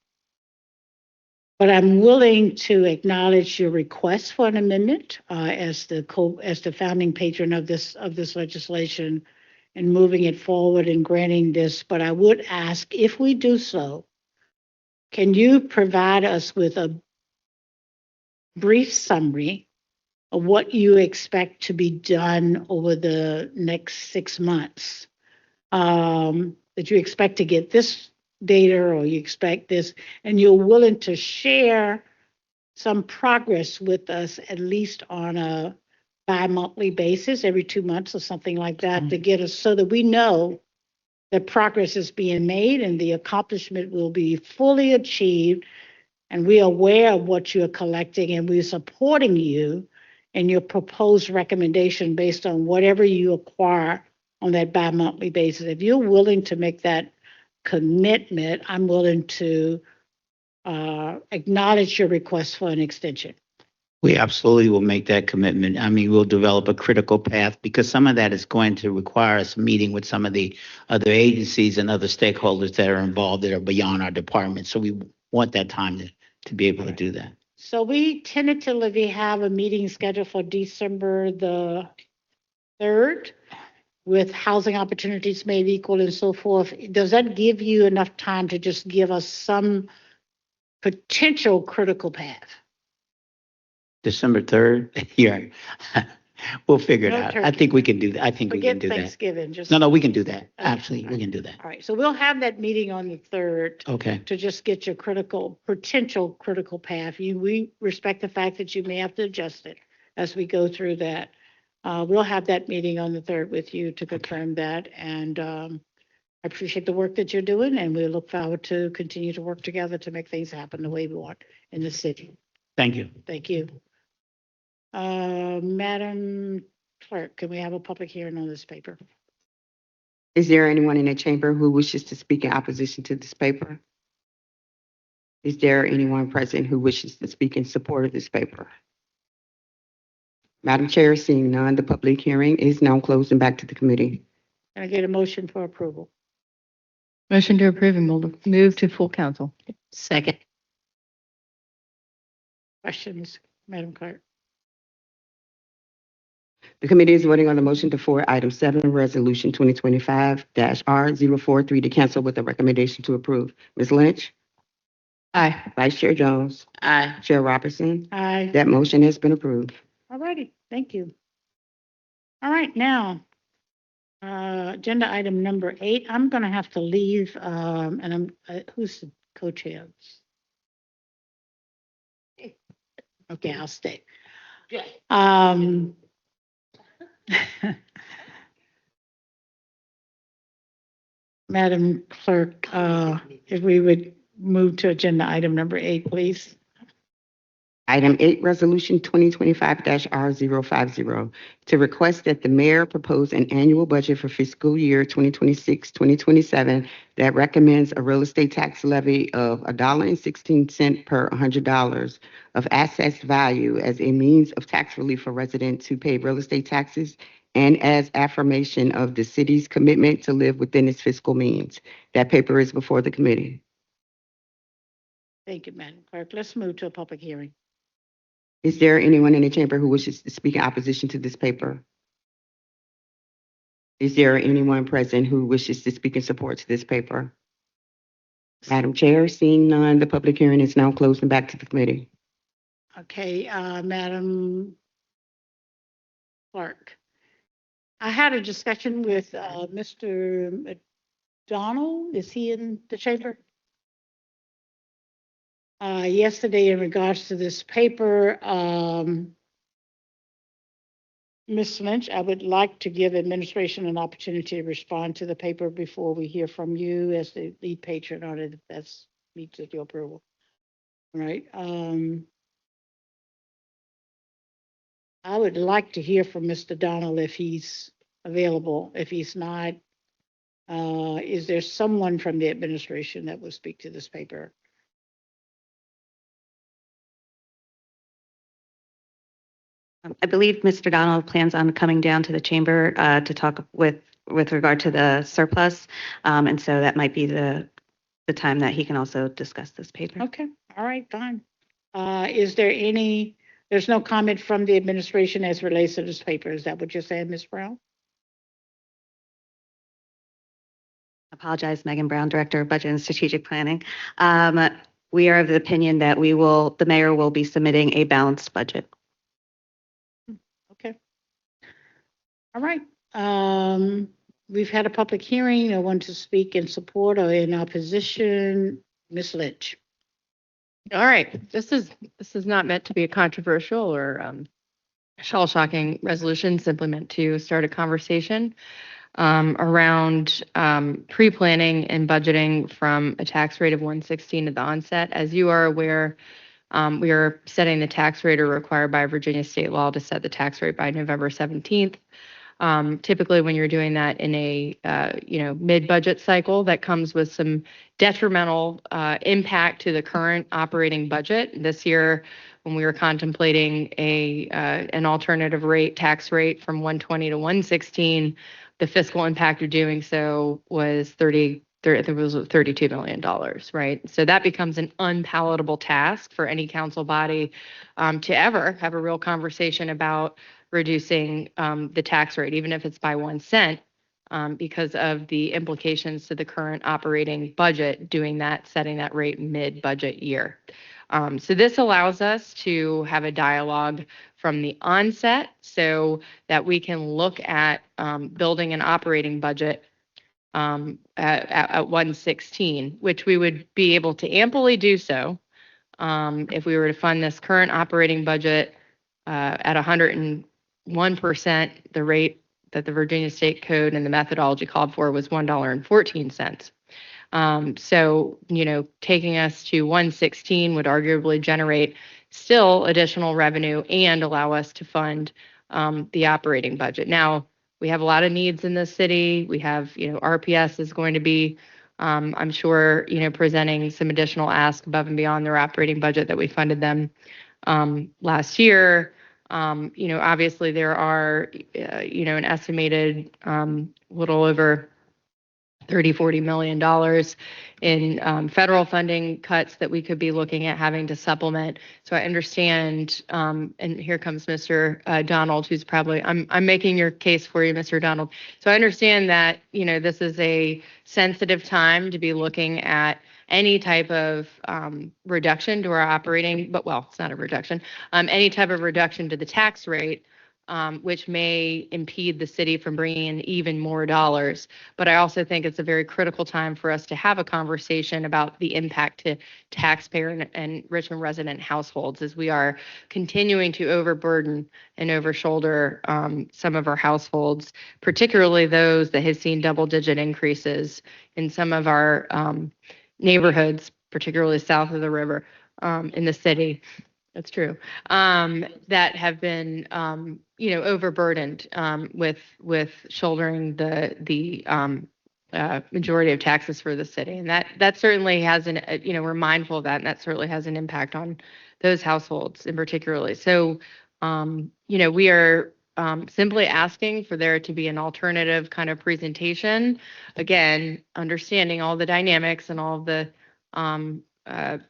I'm willing to acknowledge your request for an amendment as the founding patron of this legislation and moving it forward and granting this. But I would ask, if we do so, can you provide us with a brief summary of what you expect to be done over the next 6 months? That you expect to get this data or you expect this, and you're willing to share some progress with us, at least on a bi-monthly basis, every 2 months or something like that, to get us so that we know that progress is being made and the accomplishment will be fully achieved. And we are aware of what you're collecting and we're supporting you in your proposed recommendation based on whatever you acquire on that bi-monthly basis. If you're willing to make that commitment, I'm willing to acknowledge your request for an extension.
We absolutely will make that commitment. I mean, we'll develop a critical path because some of that is going to require us meeting with some of the other agencies and other stakeholders that are involved that are beyond our department. So we want that time to be able to do that.
So we tentatively have a meeting scheduled for December the 3rd with Housing Opportunities Made Equal and so forth. Does that give you enough time to just give us some potential critical path?
December 3rd, yeah. We'll figure it
No
out. I
turkey.
think we can do that. I think we can
Forget
do that.
Thanksgiving, just.
No, we can do that.
Okay,
Absolutely,
all
we
right.
can do that.
All right, so we'll have that meeting on the 3rd
Okay.
to just get your potential critical path. We respect the fact that you may have to adjust it as we go through that. We'll have that meeting on the 3rd with you to confirm that. And I appreciate the work that you're doing and we look forward to continue to work together to make things happen the way we want in the city.
Thank you.
Thank you. Madam Clerk, can we have a public hearing on this paper?
Is there anyone in the chamber who wishes to speak in opposition to this paper? Is there anyone present who wishes to speak in support of this paper? Madam Chair, seeing none, the public hearing is now closed and back to the committee.
Can I get a motion for approval?
Motion to approve and move to full council.
Second.
Questions, Madam Clerk?
The committee is voting on the motion to forward item 7, resolution 2025-R043 to cancel with a recommendation to approve. Ms. Lynch?
Aye.
Vice Chair Jones?
Aye.
Chair Robertson?
Aye.
That motion has been approved.
All righty, thank you. All right, now, agenda item number 8, I'm going to have to leave, and who's the co-chairs? Okay, I'll stay. Madam Clerk, if we would move to agenda item number 8, please.
Item 8, resolution 2025-R050 to request that the mayor propose an annual budget for fiscal year 2026-2027 that recommends a real estate tax levy of $1.16 per $100 of assessed value as a means of tax relief for residents who pay real estate taxes and as affirmation of the city's commitment to live within its fiscal means. That paper is before the committee.
Thank you, Madam Clerk. Let's move to a public hearing.
Is there anyone in the chamber who wishes to speak in opposition to this paper? Is there anyone present who wishes to speak in support to this paper? Madam Chair, seeing none, the public hearing is now closed and back to the committee.
Okay, Madam Clerk. I had a discussion with Mr. McDonald. Is he in the chamber? Yesterday in regards to this paper, Ms. Lynch, I would like to give administration an opportunity to respond to the paper before we hear from you as the lead patron on it, if that's meets with your approval. All right. I would like to hear from Mr. Donald if he's available. If he's not, is there someone from the administration that will speak to this paper?
I believe Mr. Donald plans on coming down to the chamber to talk with regard to the surplus. And so that might be the time that he can also discuss this paper.
Okay, all right, fine. Is there there's no comment from the administration as relates to this paper. Is that what you're saying, Ms. Brown?
Apologize, Megan Brown, Director of Budget and Strategic Planning. We are of the opinion that the mayor will be submitting a balanced budget.
Okay. All right. We've had a public hearing. No one to speak in support or in opposition. Ms. Lynch.
All right, this is not meant to be a controversial or shell-shocking resolution, simply meant to start a conversation around pre-planning and budgeting from a tax rate of 116 at the onset. As you are aware, we are setting the tax rate required by Virginia state law to set the tax rate by November 17th. Typically, when you're doing that in a mid-budget cycle, that comes with some detrimental impact to the current operating budget. This year, when we were contemplating an alternative tax rate from 120 to 116, the fiscal impact of doing so was $32 million, right? So that becomes an unpalatable task for any council body to ever have a real conversation about reducing the tax rate, even if it's by 1 cent, because of the implications to the current operating budget, setting that rate mid-budget year. So this allows us to have a dialogue from the onset so that we can look at building an operating budget at 116, which we would be able to amply do so if we were to fund this current operating budget at 101%. The rate that the Virginia State Code and the methodology called for was $1.14. So, taking us to 116 would arguably generate still additional revenue and allow us to fund the operating budget. Now, we have a lot of needs in this city. We have, RPS is going to be, I'm sure, presenting some additional ask above and beyond their operating budget that we funded them last year. Obviously there are, an estimated little over $40 million in federal funding cuts that we could be looking at having to supplement. So I understand, and here comes Mr. Donald, who's probably, I'm making your case for you, Mr. Donald. So I understand that, this is a sensitive time to be looking at any type of reduction to our operating, it's not a reduction, any type of reduction to the tax rate, which may impede the city from bringing in even more dollars. But I also think it's a very critical time for us to have a conversation about the impact to taxpayer and Richmond resident households as we are continuing to overburden and overshoulder some of our households, particularly those that have seen double-digit increases in some of our neighborhoods, particularly south of the river in the city. That's true. That have been, overburdened with shouldering the majority of taxes for the city, and that certainly has we're mindful of that, and that certainly has an impact on those households in particularly. So, we are simply asking for there to be an alternative kind of presentation. Again, understanding all the dynamics and all of the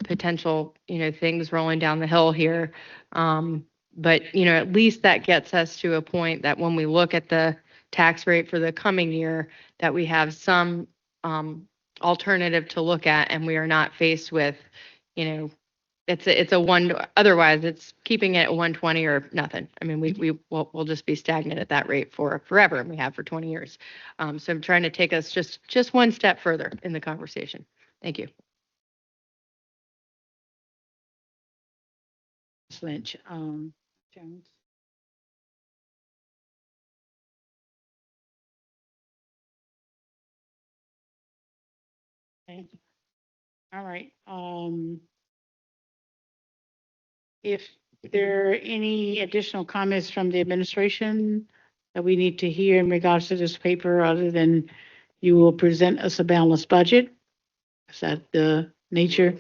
potential, things rolling down the hill here. But, at least that gets us to a point that when we look at the tax rate for the coming year, that we have some alternative to look at, and we are not faced with, it's a one, otherwise it's keeping it at 120 or nothing. I mean, we'll just be stagnant at that rate for forever, and we have for 20 years. So I'm trying to take us just one step further in the conversation. Thank you.
Lynch, Jones. Okay. All right. If there any additional comments from the administration that we need to hear in regards to this paper, other than you will present us a balanced budget? Is that the nature?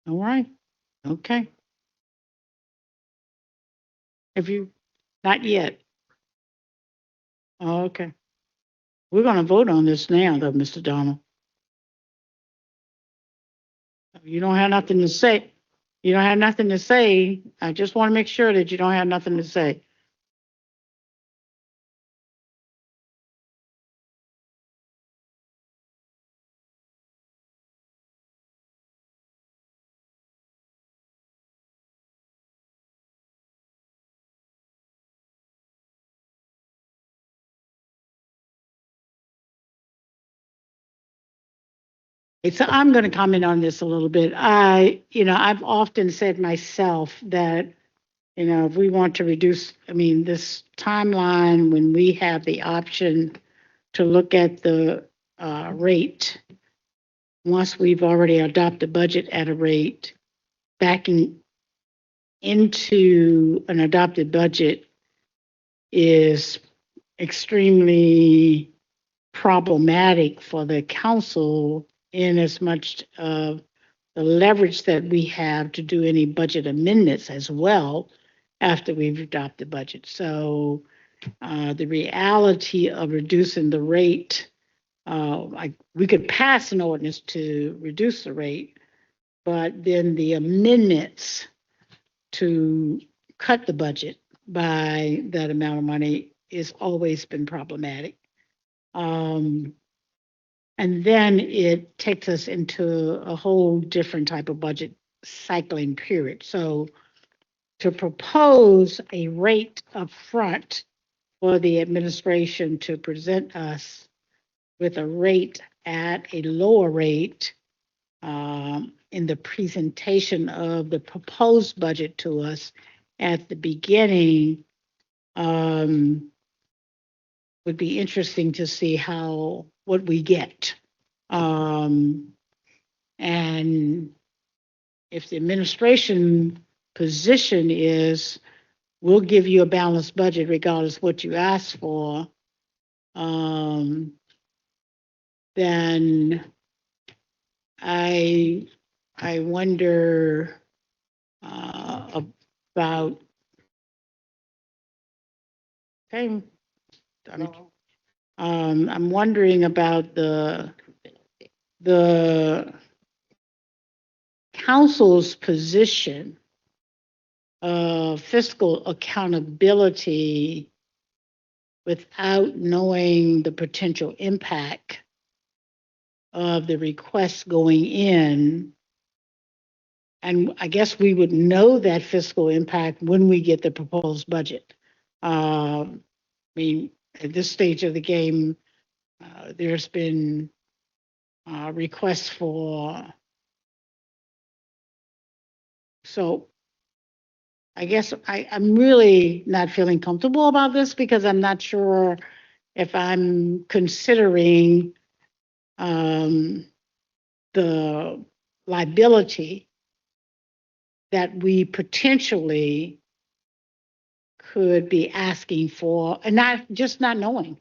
All right, okay. Have you, not yet? Oh, okay. We're gonna vote on this now, though, Mr. Donald. You don't have nothing to say. You don't have nothing to say. I just want to make sure that you don't have nothing to say. So I'm going to comment on this a little bit. I've often said myself that, if we want to reduce, this timeline, when we have the option to look at the rate, once we've already adopted budget at a rate, backing into an adopted budget is extremely problematic for the council, in as much of the leverage that we have to do any budget amendments as well after we've adopted budget. So the reality of reducing the rate, we could pass an ordinance to reduce the rate, but then the amendments to cut the budget by that amount of money has always been problematic. And then it takes us into a whole different type of budget cycling period. So to propose a rate up front for the administration to present us with a rate at a lower rate in the presentation of the proposed budget to us at the beginning, would be interesting to see what we get. And if the administration position is, we'll give you a balanced budget regardless of what you ask for, then I wonder about, okay, I'm wondering about the council's position of fiscal accountability without knowing the potential impact of the requests going in. And I guess we would know that fiscal impact when we get the proposed budget. At this stage of the game, there's been requests for, so I guess I'm really not feeling comfortable about this, because I'm not sure if I'm considering the liability that we potentially could be asking for, and not knowing.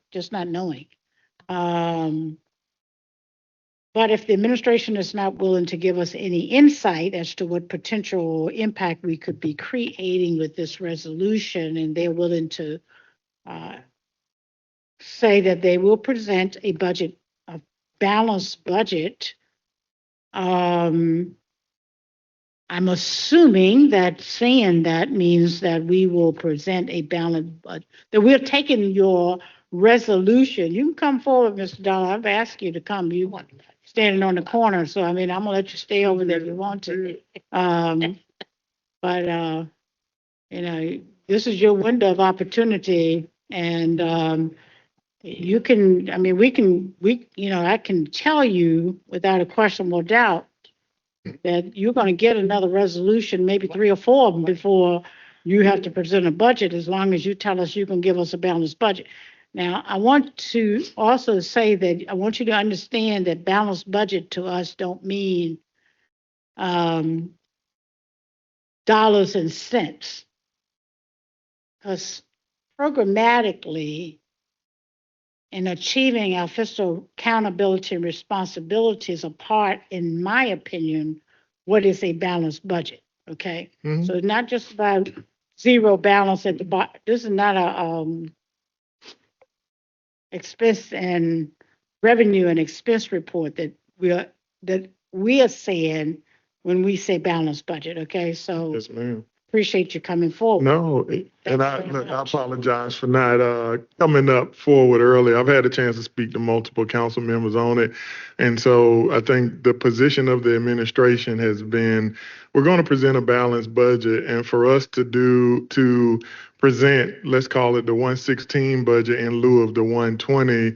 But if the administration is not willing to give us any insight as to what potential impact we could be creating with this resolution, and they're willing to say that they will present a balanced budget, I'm assuming that saying that means that we will present a balanced budget, that we're taking your resolution. You can come forward, Mr. Donald. I've asked you to come. You standing on the corner, so I'm gonna let you stay over there if you want to. But this is your window of opportunity, and you can, I can tell you without a questionable doubt that you're going to get another resolution, maybe 3 or 4 of them, before you have to present a budget, as long as you tell us you can give us a balanced budget. Now, I want to also say that I want you to understand that balanced budget to us don't mean dollars and cents. Because programmatically, in achieving our fiscal accountability and responsibilities, a part, in my opinion, what is a balanced budget. Okay, so it's not just about zero balance at the bottom. This is not a expense and revenue and expense report that we are saying when we say balanced budget. Okay, so
Yes, ma'am.
appreciate you coming forward.
No, and I,
very
look, I
much.
apologize for not coming up forward early. I've had a chance to speak to multiple council members on it. And so I think the position of the administration has been, we're going to present a balanced budget. And for us to present, let's call it the 116 budget in lieu of the 120,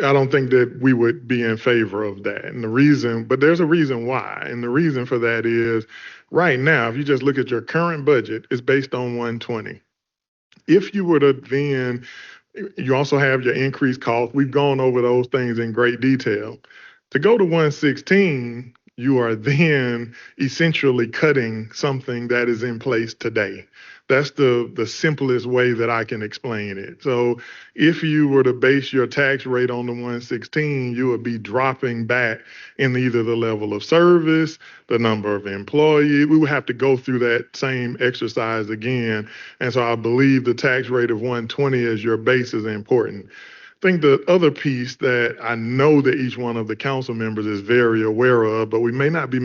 I don't think that we would be in favor of that. And the reason, but there's a reason why. And the reason for that is right now, if you just look at your current budget, it's based on 120. If you were to then, you also have your increased cost. We've gone over those things in great detail. To go to 116, you are then essentially cutting something that is in place today. That's the simplest way that I can explain it. So if you were to base your tax rate on the 116, you would be dropping back in either the level of service, the number of employees. We would have to go through that same exercise again. And so I believe the tax rate of 120 as your base is important. I think the other piece that I know that each one of the council members is very aware of, but we may not be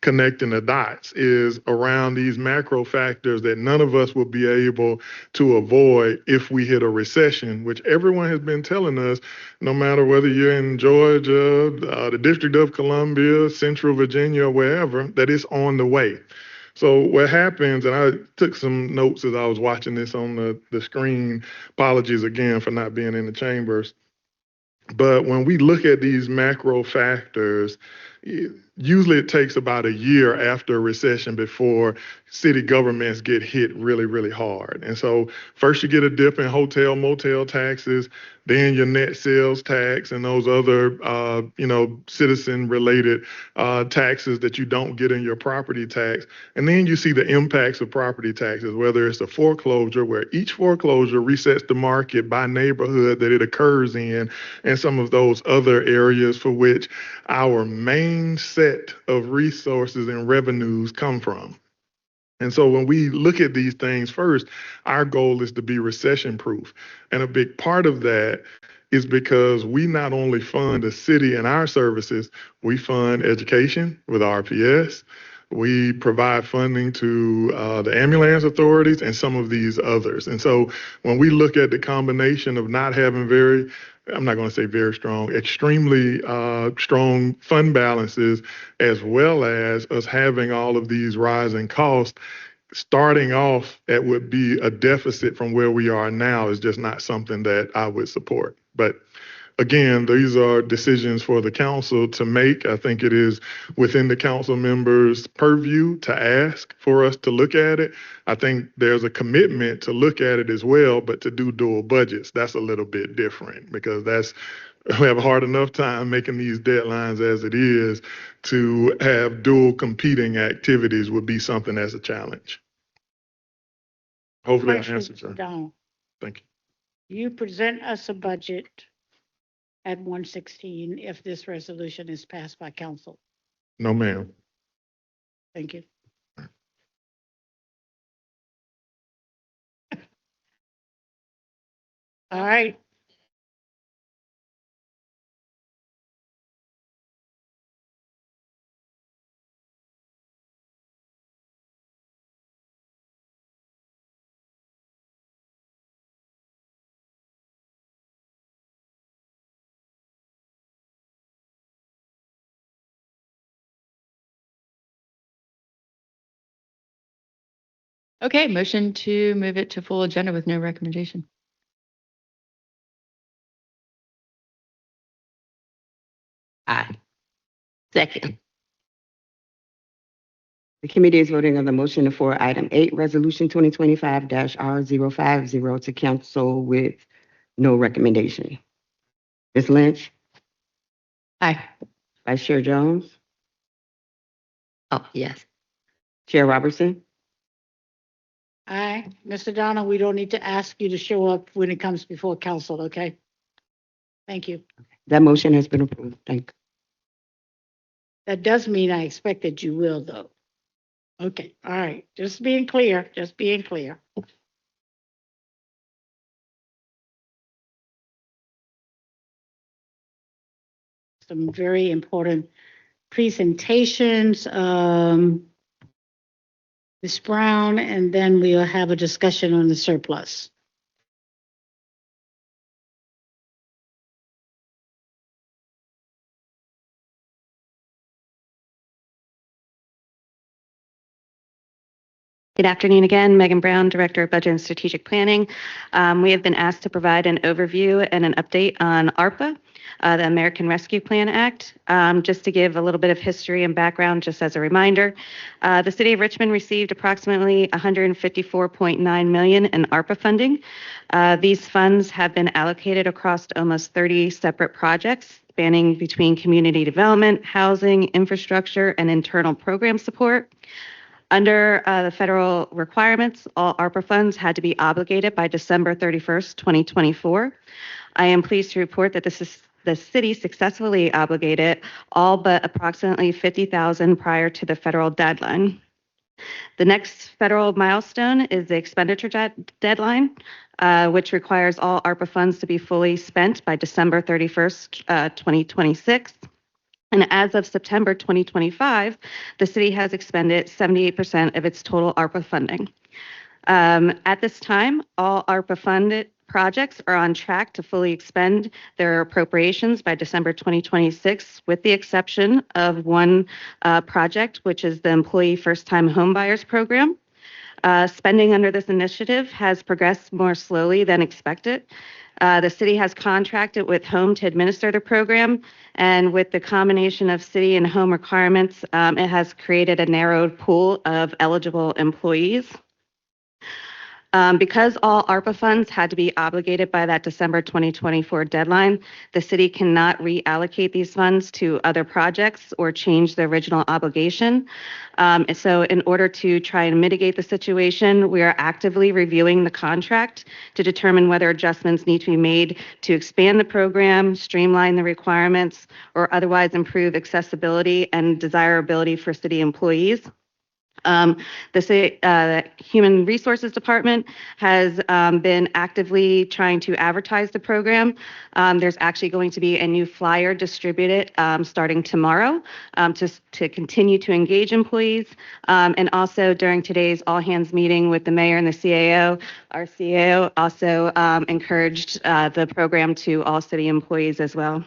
connecting the dots, is around these macro factors that none of us will be able to avoid if we hit a recession, which everyone has been telling us, no matter whether you're in Georgia, the District of Columbia, Central Virginia, wherever, that it's on the way. So what happens, and I took some notes as I was watching this on the screen. Apologies again for not being in the chambers. But when we look at these macro factors, usually it takes about a year after a recession before city governments get hit really, really hard. And so first you get a dip in hotel, motel taxes, then your net sales tax and those other, citizen-related taxes that you don't get in your property tax. And then you see the impacts of property taxes, whether it's a foreclosure, where each foreclosure resets the market by neighborhood that it occurs in, and some of those other areas for which our main set of resources and revenues come from. And so when we look at these things first, our goal is to be recession proof. And a big part of that is because we not only fund the city and our services, we fund education with RPS. We provide funding to the ambulance authorities and some of these others. And so when we look at the combination of not having I'm not going to say very strong, extremely strong fund balances, as well as us having all of these rising costs, starting off at would be a deficit from where we are now is just not something that I would support. But again, these are decisions for the council to make. I think it is within the council members' purview to ask for us to look at it. I think there's a commitment to look at it as well, but to do dual budgets, that's a little bit different because we have a hard enough time making these deadlines as it is. To have dual competing activities would be something that's a challenge. Hopefully I answered, sir.
Donald,
Thank you.
you present us a budget at 116 if this resolution is passed by council.
No, ma'am.
Thank you. All right.
Okay, motion to move it to full agenda with no recommendation.
Aye. Second.
The committee is voting on the motion for item 8, resolution 2025-R050 to council with No recommendation. Ms. Lynch?
Aye.
Vice Chair Jones?
Oh, yes.
Chair Robertson?
Aye. Mr. Donna, we don't need to ask you to show up when it comes before council, okay? Thank you.
That motion has been approved. Thank you.
That does mean I expect that you will, though. Okay, all right. Just being clear, just being clear. Some very important presentations. Ms. Brown, and then we'll have a discussion on the surplus.
Good afternoon again. Megan Brown, Director of Budget and Strategic Planning. We have been asked to provide an overview and an update on ARPA, the American Rescue Plan Act. Just to give a little bit of history and background, just as a reminder, the City of Richmond received approximately $154.9 million in ARPA funding. These funds have been allocated across almost 30 separate projects spanning between community development, housing, infrastructure, and internal program support. Under the federal requirements, all ARPA funds had to be obligated by December 31st, 2024. I am pleased to report that the city successfully obligated all but approximately $50,000 prior to the federal deadline. The next federal milestone is the expenditure deadline, which requires all ARPA funds to be fully spent by December 31st, 2026. And as of September 2025, the city has expended 78% of its total ARPA funding. At this time, all ARPA funded projects are on track to fully expend their appropriations by December 2026, with the exception of one project, which is the Employee First-Time Homebuyers Program. Spending under this initiative has progressed more slowly than expected. The city has contracted with Home to administer the program, and with the combination of city and home requirements, it has created a narrowed pool of eligible employees. Because all ARPA funds had to be obligated by that December 2024 deadline, the city cannot reallocate these funds to other projects or change the original obligation. So in order to try and mitigate the situation, we are actively reviewing the contract to determine whether adjustments need to be made to expand the program, streamline the requirements, or otherwise improve accessibility and desirability for city employees. The Human Resources Department has been actively trying to advertise the program. There's actually going to be a new flyer distributed starting tomorrow to continue to engage employees. And also during today's all-hands meeting with the mayor and the CAO, our CAO also encouraged the program to all city employees as well.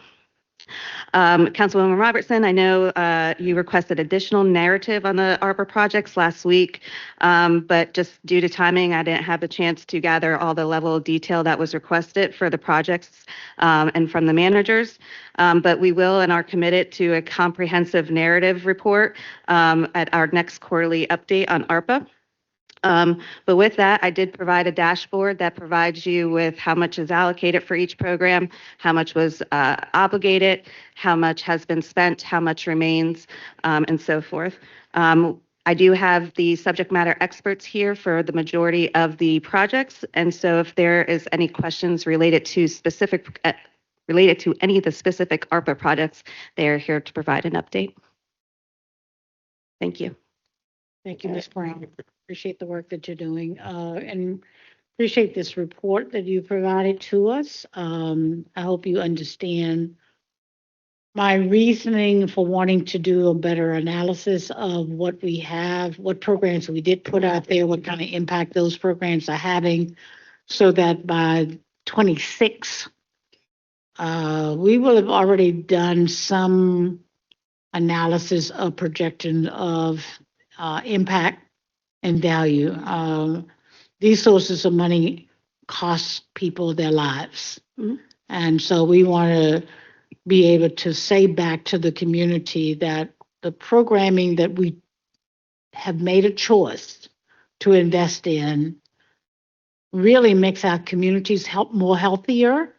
Councilwoman Robertson, I know you requested additional narrative on the ARPA projects last week, but just due to timing, I didn't have the chance to gather all the level of detail that was requested for the projects and from the managers. But we will and are committed to a comprehensive narrative report at our next quarterly update on ARPA. But with that, I did provide a dashboard that provides you with how much is allocated for each program, how much was obligated, how much has been spent, how much remains, and so forth. I do have the subject matter experts here for the majority of the projects, and so if there is any questions related to any of the specific ARPA projects, they are here to provide an update. Thank you.
Thank you, Ms. Brown. Appreciate the work that you're doing and appreciate this report that you provided to us. I hope you understand my reasoning for wanting to do a better analysis of what we have, what programs we did put out there, what kind of impact those programs are having, so that by 26, we will have already done some analysis of projection of impact and value. These sources of money cost people their lives. Mm-hmm. And so we want to be able to say back to the community that the programming that we have made a choice to invest in really makes our communities more healthier,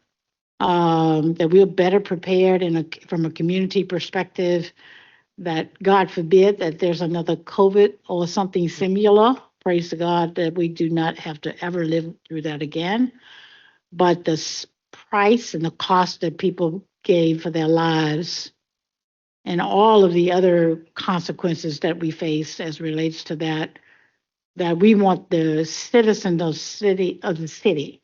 that we're better prepared from a community perspective, that God forbid that there's another COVID or something similar. Praise to God that we do not have to ever live through that again. But the price and the cost that people gave for their lives and all of the other consequences that we face as relates to that, that we want the citizens of the city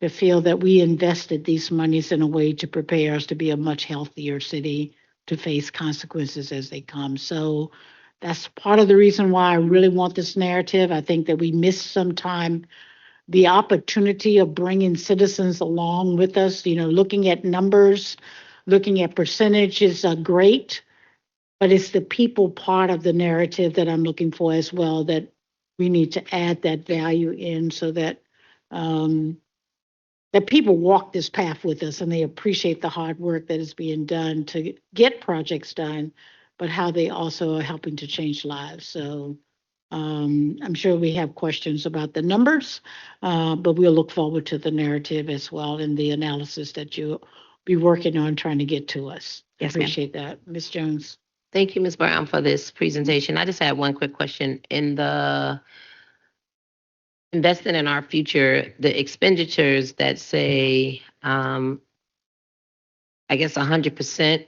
to feel that we invested these monies in a way to prepare us to be a much healthier city to face consequences as they come. So that's part of the reason why I really want this narrative. I think that we missed some time the opportunity of bringing citizens along with us, looking at numbers, looking at percentages are great, but it's the people part of the narrative that I'm looking for as well, that we need to add that value in so that that people walk this path with us and they appreciate the hard work that is being done to get projects done, but how they also are helping to change lives. So I'm sure we have questions about the numbers, but we'll look forward to the narrative as well and the analysis that you'll be working on trying to get to us.
Yes, ma'am.
Appreciate that. Ms. Jones.
Thank you, Ms. Brown, for this presentation. I just had one quick question. In the investing in our future, the expenditures that say, I guess 100%,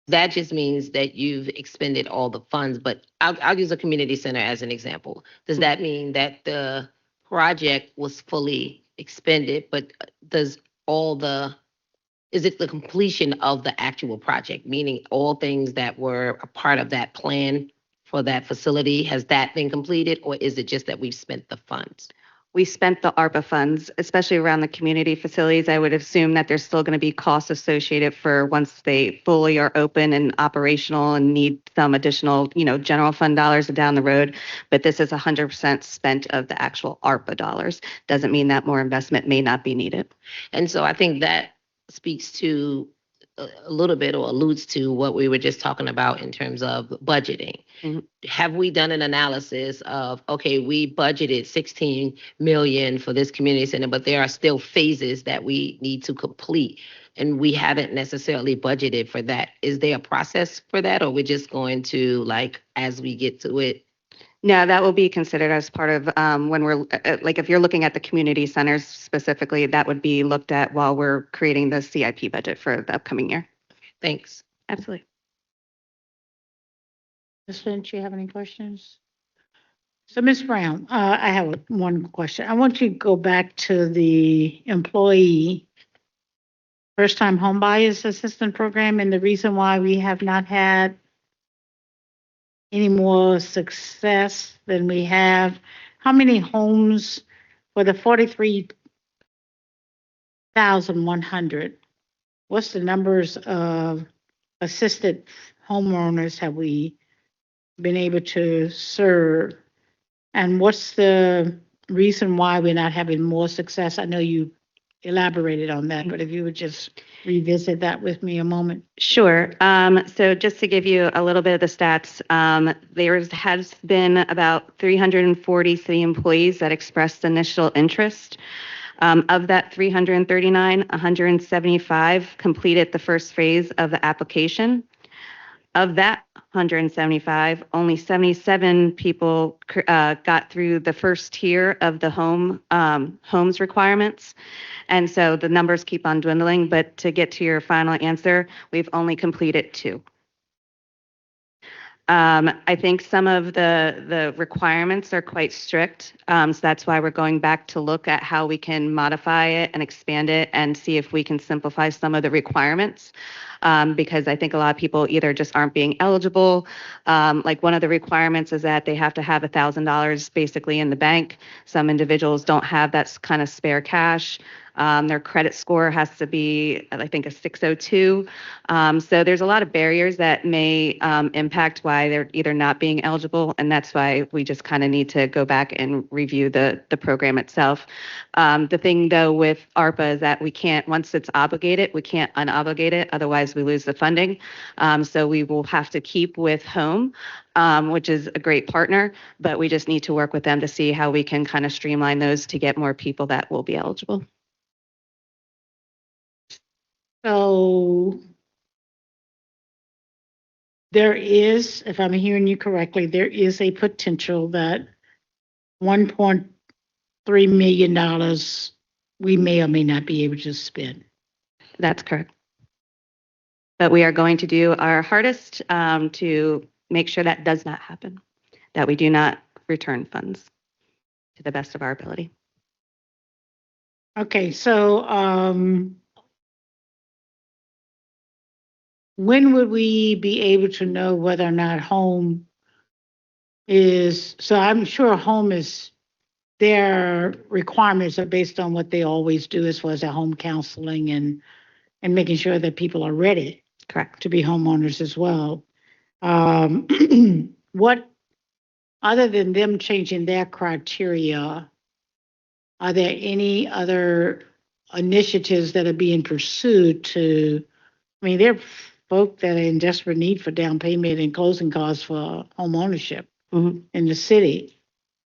that just means that you've expended all the funds, but I'll use a community center as an example. Does that mean that the project was fully expended, but is it the completion of the actual project, meaning all things that were a part of that plan for that facility, has that been completed, or is it just that we've spent the funds?
We spent the ARPA funds, especially around the community facilities. I would assume that there's still going to be costs associated for once they fully are open and operational and need some additional, general fund dollars down the road. But this is 100% spent of the actual ARPA dollars. Doesn't mean that more investment may not be needed.
And so I think that speaks to a little bit or alludes to what we were just talking about in terms of budgeting.
Mm-hmm.
Have we done an analysis of, okay, we budgeted 16 million for this community center, but there are still phases that we need to complete and we haven't necessarily budgeted for that. Is there a process for that, or we're just going to, as we get to it?
No, that will be considered as part of when we're if you're looking at the community centers specifically, that would be looked at while we're creating the CIP budget for the upcoming year.
Thanks.
Absolutely.
Ms. Lynch, you have any questions? So Ms. Brown, I have one question. I want you to go back to the employee first-time homebuyers assistance program and the reason why we have not had any more success than we have. How many homes for the 43,100? What's the numbers of assisted homeowners have we been able to serve? And what's the reason why we're not having more success? I know you elaborated on that, but if you would just revisit that with me a moment.
Sure. So just to give you a little bit of the stats, there has been about 340 city employees that expressed initial interest. Of that 339, 175 completed the first phase of the application. Of that 175, only 77 people got through the first tier of the homes requirements. And so the numbers keep on dwindling, but to get to your final answer, we've only completed 2. I think some of the requirements are quite strict. So that's why we're going back to look at how we can modify it and expand it and see if we can simplify some of the requirements. Because I think a lot of people either just aren't being eligible. Like one of the requirements is that they have to have $1,000 basically in the bank. Some individuals don't have that kind of spare cash. Their credit score has to be, I think, a 602. So there's a lot of barriers that may impact why they're either not being eligible, and that's why we just kind of need to go back and review the program itself. The thing, though, with ARPA is that we can't, once it's obligated, we can't unobligate it, otherwise we lose the funding. So we will have to keep with Home, which is a great partner, but we just need to work with them to see how we can kind of streamline those to get more people that will be eligible.
So there is, if I'm hearing you correctly, there is a potential that $1.3 million we may or may not be able to spend.
That's correct. But we are going to do our hardest to make sure that does not happen, that we do not return funds to the best of our ability.
Okay, so when would we be able to know whether or not Home is, so I'm sure Home is, their requirements are based on what they always do as far as their home counseling and making sure that people are ready.
Correct.
To be homeowners as well. What, other than them changing their criteria, are there any other initiatives that are being pursued to, I mean, there are folk that are in desperate need for down payment and closing costs for home ownership in the city,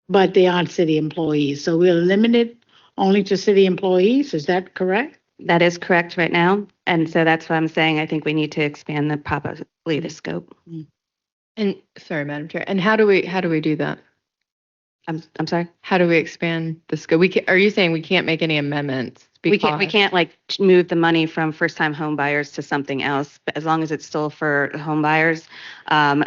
but they aren't city employees. So we're limited only to city employees. Is that correct?
That is correct right now. And so that's why I'm saying I think we need to expand the scope.
And sorry, Madam Chair. And how do we do that?
I'm sorry.
How do we expand the scope? Are you saying we can't make any amendments?
We can't like move the money from first time home buyers to something else, but as long as it's still for home buyers,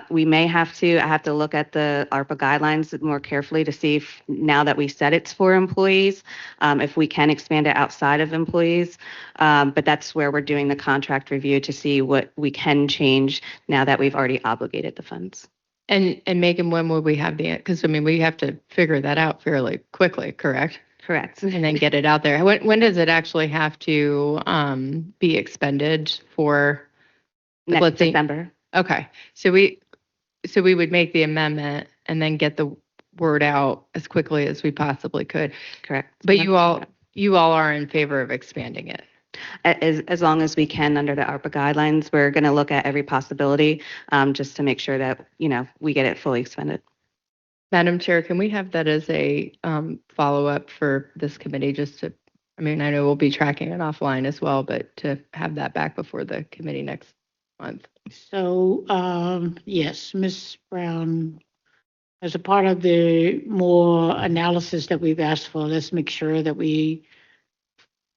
we may have to, I have to look at the ARPA guidelines more carefully to see if now that we said it's for employees, if we can expand it outside of employees. But that's where we're doing the contract review to see what we can change now that we've already obligated the funds.
And Megan, when will we have because I mean, we have to figure that out fairly quickly, correct?
Correct.
And then get it out there. When does it actually have to be expended for?
Next
let's say
December.
Okay, so we would make the amendment and then get the word out as quickly as we possibly could.
Correct.
But you all are in favor of expanding it.
As long as we can under the ARPA guidelines, we're going to look at every possibility just to make sure that, we get it fully expended.
Madam Chair, can we have that as a follow-up for this committee just to, I mean, I know we'll be tracking it offline as well, but to have that back before the committee next month.
So, yes, Ms. Brown, as a part of the more analysis that we've asked for, let's make sure that we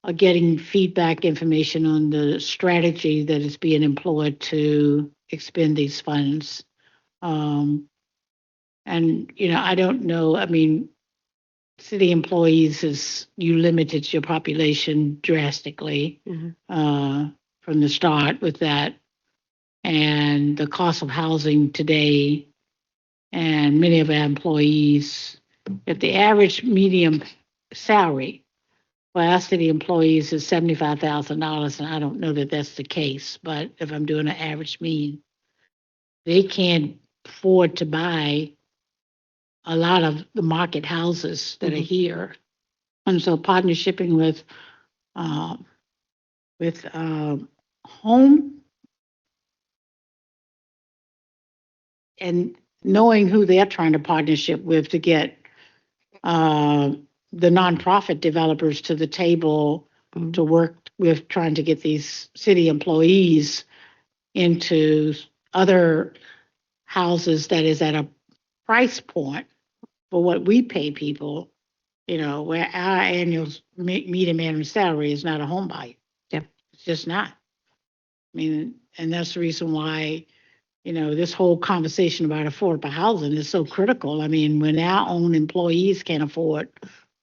are getting feedback information on the strategy that is being employed to expend these funds. And, I don't know, I mean, city employees you limited your population drastically from the start with that. And the cost of housing today, and many of our employees, if the average medium salary for our city employees is $75,000, and I don't know that that's the case, but if I'm doing an average mean, they can't afford to buy a lot of the market houses that are here. And so partnershiping with Home and knowing who they're trying to partnership with to get the nonprofit developers to the table to work with trying to get these city employees into other houses that is at a price point for what we pay people, where our annual median minimum salary is not a home buyer.
Yeah.
It's just not. I mean, and that's the reason why, this whole conversation about affordable housing is so critical. I mean, when our own employees can't afford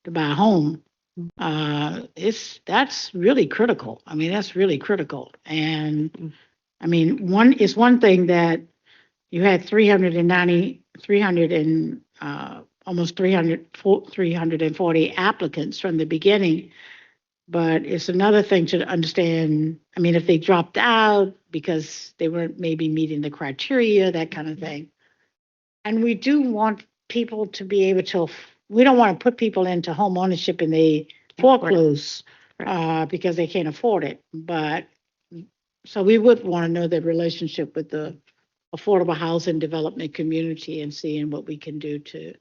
to buy a home, that's really critical. I mean, that's really critical. And I mean, it's one thing that you had 340 applicants from the beginning, But it's another thing to understand, I mean, if they dropped out because they weren't maybe meeting the criteria, that kind of thing. And we do want people to be able to, we don't want to put people into home ownership and they foreclose because they can't afford it. But, so we would want to know the relationship with the affordable housing development community and seeing what we can do to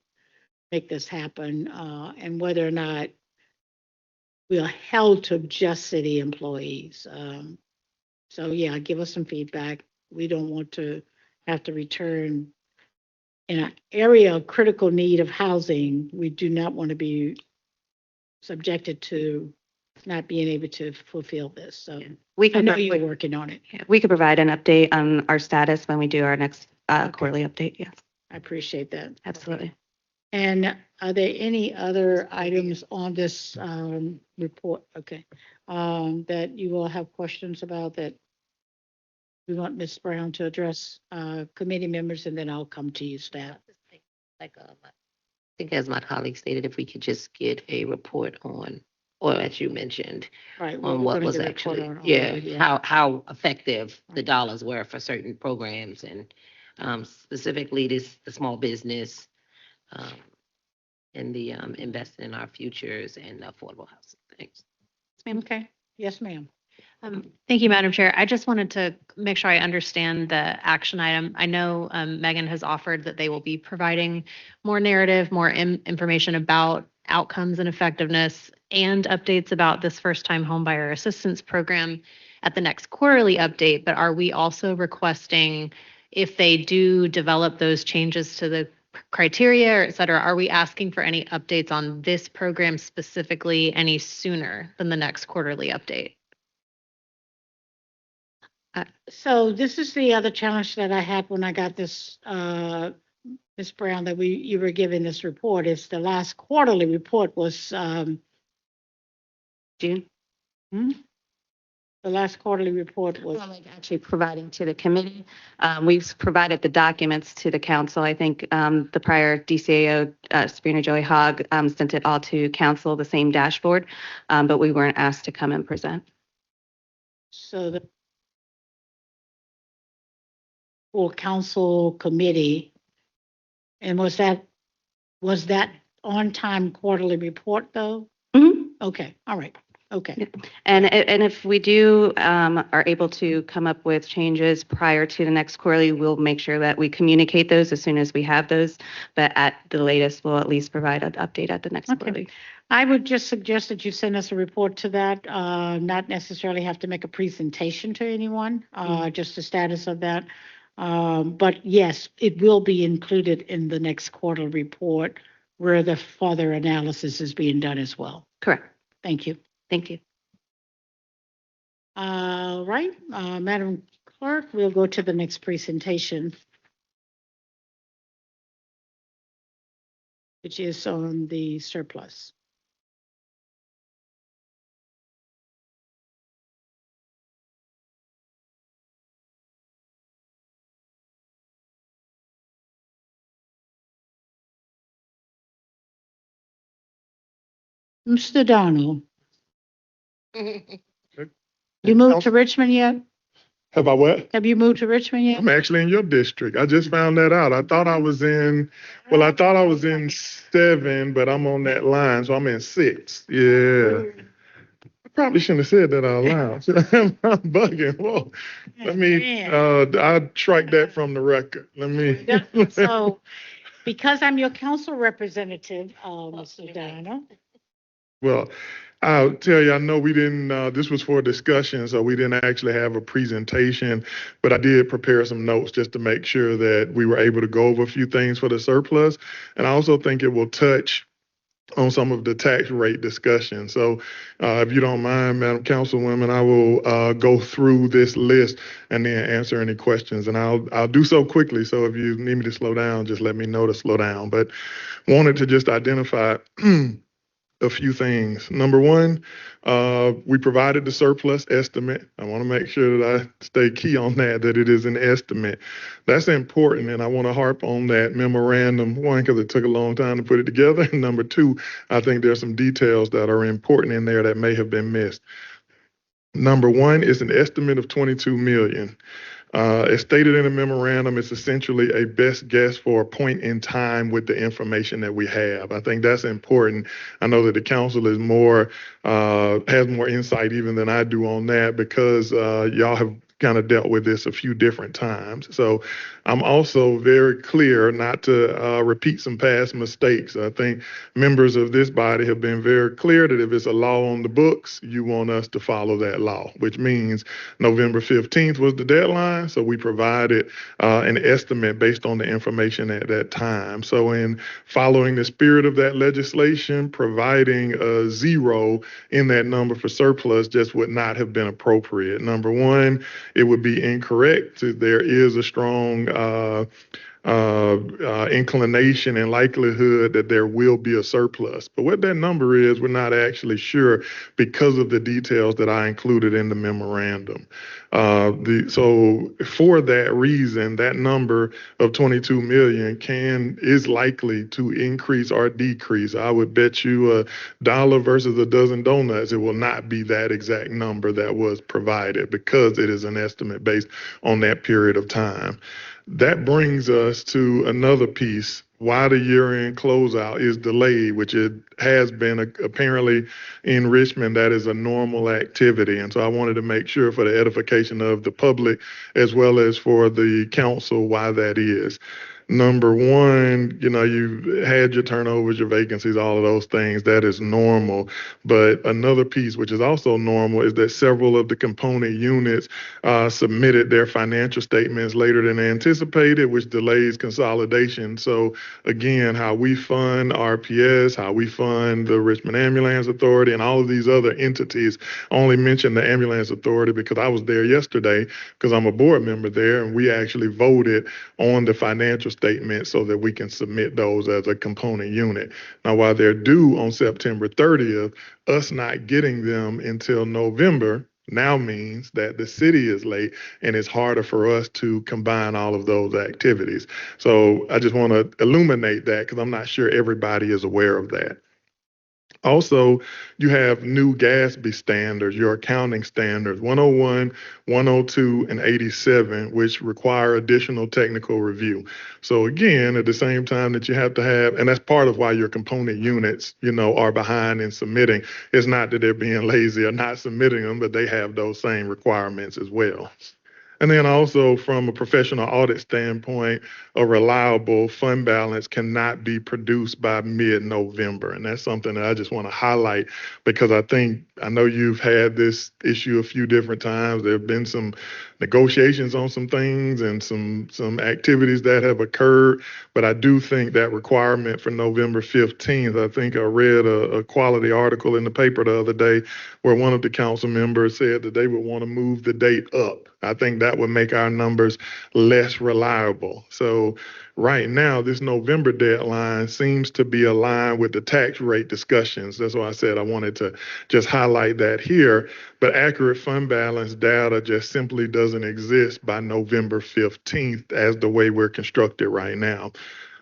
make this happen, and whether or not we are held to just city employees. So yeah, give us some feedback. We don't want to have to return in an area of critical need of housing. We do not want to be subjected to not being able to fulfill this. So
We
I
can,
know you're working on it.
we could provide an update on our status when we do our next quarterly update. Yes,
I appreciate that.
absolutely.
And are there any other items on this report? Okay. That you all have questions about that we want Ms. Brown to address, committee members, and then I'll come to you, staff.
Like, I think as my colleague stated, if we could just get a report on, or as you mentioned,
Right.
on
we're
what
gonna
was
get a
actually,
report on
yeah,
already,
how effective the
Right.
dollars were for certain programs and specifically the small business um, and the investing in our futures and affordable housing. Thanks.
Okay. Yes, ma'am.
Thank you, Madam Chair. I just wanted to make sure I understand the action item. I know Megan has offered that they will be providing more narrative, more information about outcomes and effectiveness and updates about this first-time homebuyer assistance program at the next quarterly update. But are we also requesting, if they do develop those changes to the criteria, or et cetera, are we asking for any updates on this program specifically any sooner than the next quarterly update?
So this is the other challenge that I had when I got this, Ms. Brown, that you were given this report. Is the last quarterly report was
June.
The last quarterly report was.
Well, like actually providing to the committee. We've provided the documents to the council. I think the prior DCAO, Sabrina Joy Hogg, sent it all to council, the same dashboard, but we weren't asked to come and present.
So the full council committee, and was that on-time quarterly report though?
Mhm.
Okay, all right, okay.
And if we do are able to come up with changes prior to the next quarterly, we'll make sure that we communicate those as soon as we have those. But at the latest, we'll at least provide an update at the next quarterly.
I would just suggest that you send us a report to that, not necessarily have to make a presentation to anyone, just the status of that. But yes, it will be included in the next quarter report where the further analysis is being done as well.
Correct.
Thank you.
Thank you.
All right, Madam Clerk, we'll go to the next presentation, which is on the surplus. Mr. Donald, you moved to Richmond yet?
Have I what?
Have you moved to Richmond yet?
I'm actually in your district. I just found that out. I thought I was in 7, but I'm on that line, so I'm in 6. Yeah. I probably shouldn't have said that out loud. I'm bugging. Whoa. Let me, I'll strike that from the record. Let me.
So, because I'm your council representative, Mr. Donald.
Well, I'll tell you, I know we didn't, this was for discussion, so we didn't actually have a presentation, but I did prepare some notes just to make sure that we were able to go over a few things for the surplus. And I also think it will touch on some of the tax rate discussion. So if you don't mind, Madam Councilwoman, I will go through this list and then answer any questions. And I'll do so quickly. So if you need me to slow down, just let me know to slow down. But wanted to just identify a few things. Number one, we provided the surplus estimate. I want to make sure that I stay key on that it is an estimate. That's important, and I want to harp on that memorandum, one, because it took a long time to put it together, and number two, I think there's some details that are important in there that may have been missed. Number one is an estimate of 22 million. As stated in the memorandum, it's essentially a best guess for a point in time with the information that we have. I think that's important. I know that the council is has more insight even than I do on that because y'all have kind of dealt with this a few different times. So I'm also very clear not to repeat some past mistakes. I think members of this body have been very clear that if it's a law on the books, you want us to follow that law, which means November 15th was the deadline. So we provided an estimate based on the information at that time. So in following the spirit of that legislation, providing a zero in that number for surplus just would not have been appropriate. Number one, it would be incorrect. There is a strong inclination and likelihood that there will be a surplus. But what that number is, we're not actually sure because of the details that I included in the memorandum. So for that reason, that number of 22 million is likely to increase or decrease. I would bet you $1 versus a dozen donuts, it will not be that exact number that was provided because it is an estimate based on that period of time. That brings us to another piece. Why the year-end closeout is delayed, which it has been apparently in Richmond, that is a normal activity. And so I wanted to make sure for the edification of the public as well as for the council why that is. Number one, you've had your turnovers, your vacancies, all of those things. That is normal. But another piece, which is also normal, is that several of the component units submitted their financial statements later than anticipated, which delays consolidation. So again, how we fund RPS, how we fund the Richmond Ambulance Authority, and all of these other entities. I only mentioned the Ambulance Authority because I was there yesterday because I'm a board member there, and we actually voted on the financial statement so that we can submit those as a component unit. Now, while they're due on September 30th, us not getting them until November now means that the city is late and it's harder for us to combine all of those activities. So I just want to illuminate that because I'm not sure everybody is aware of that. Also, you have new GASB standards, your accounting standards, 101, 102, and 87, which require additional technical review. So again, at the same time that you have to have, and that's part of why your component units, are behind in submitting. It's not that they're being lazy or not submitting them, but they have those same requirements as well. And then also from a professional audit standpoint, a reliable fund balance cannot be produced by mid-November. And that's something that I just want to highlight because I know you've had this issue a few different times. There have been some negotiations on some things and some activities that have occurred. But I do think that requirement for November 15th, I think I read a quality article in the paper the other day where one of the council members said that they would want to move the date up. I think that would make our numbers less reliable. So right now, this November deadline seems to be aligned with the tax rate discussions. That's why I said I wanted to just highlight that here. But accurate fund balance data just simply doesn't exist by November 15th as the way we're constructed right now.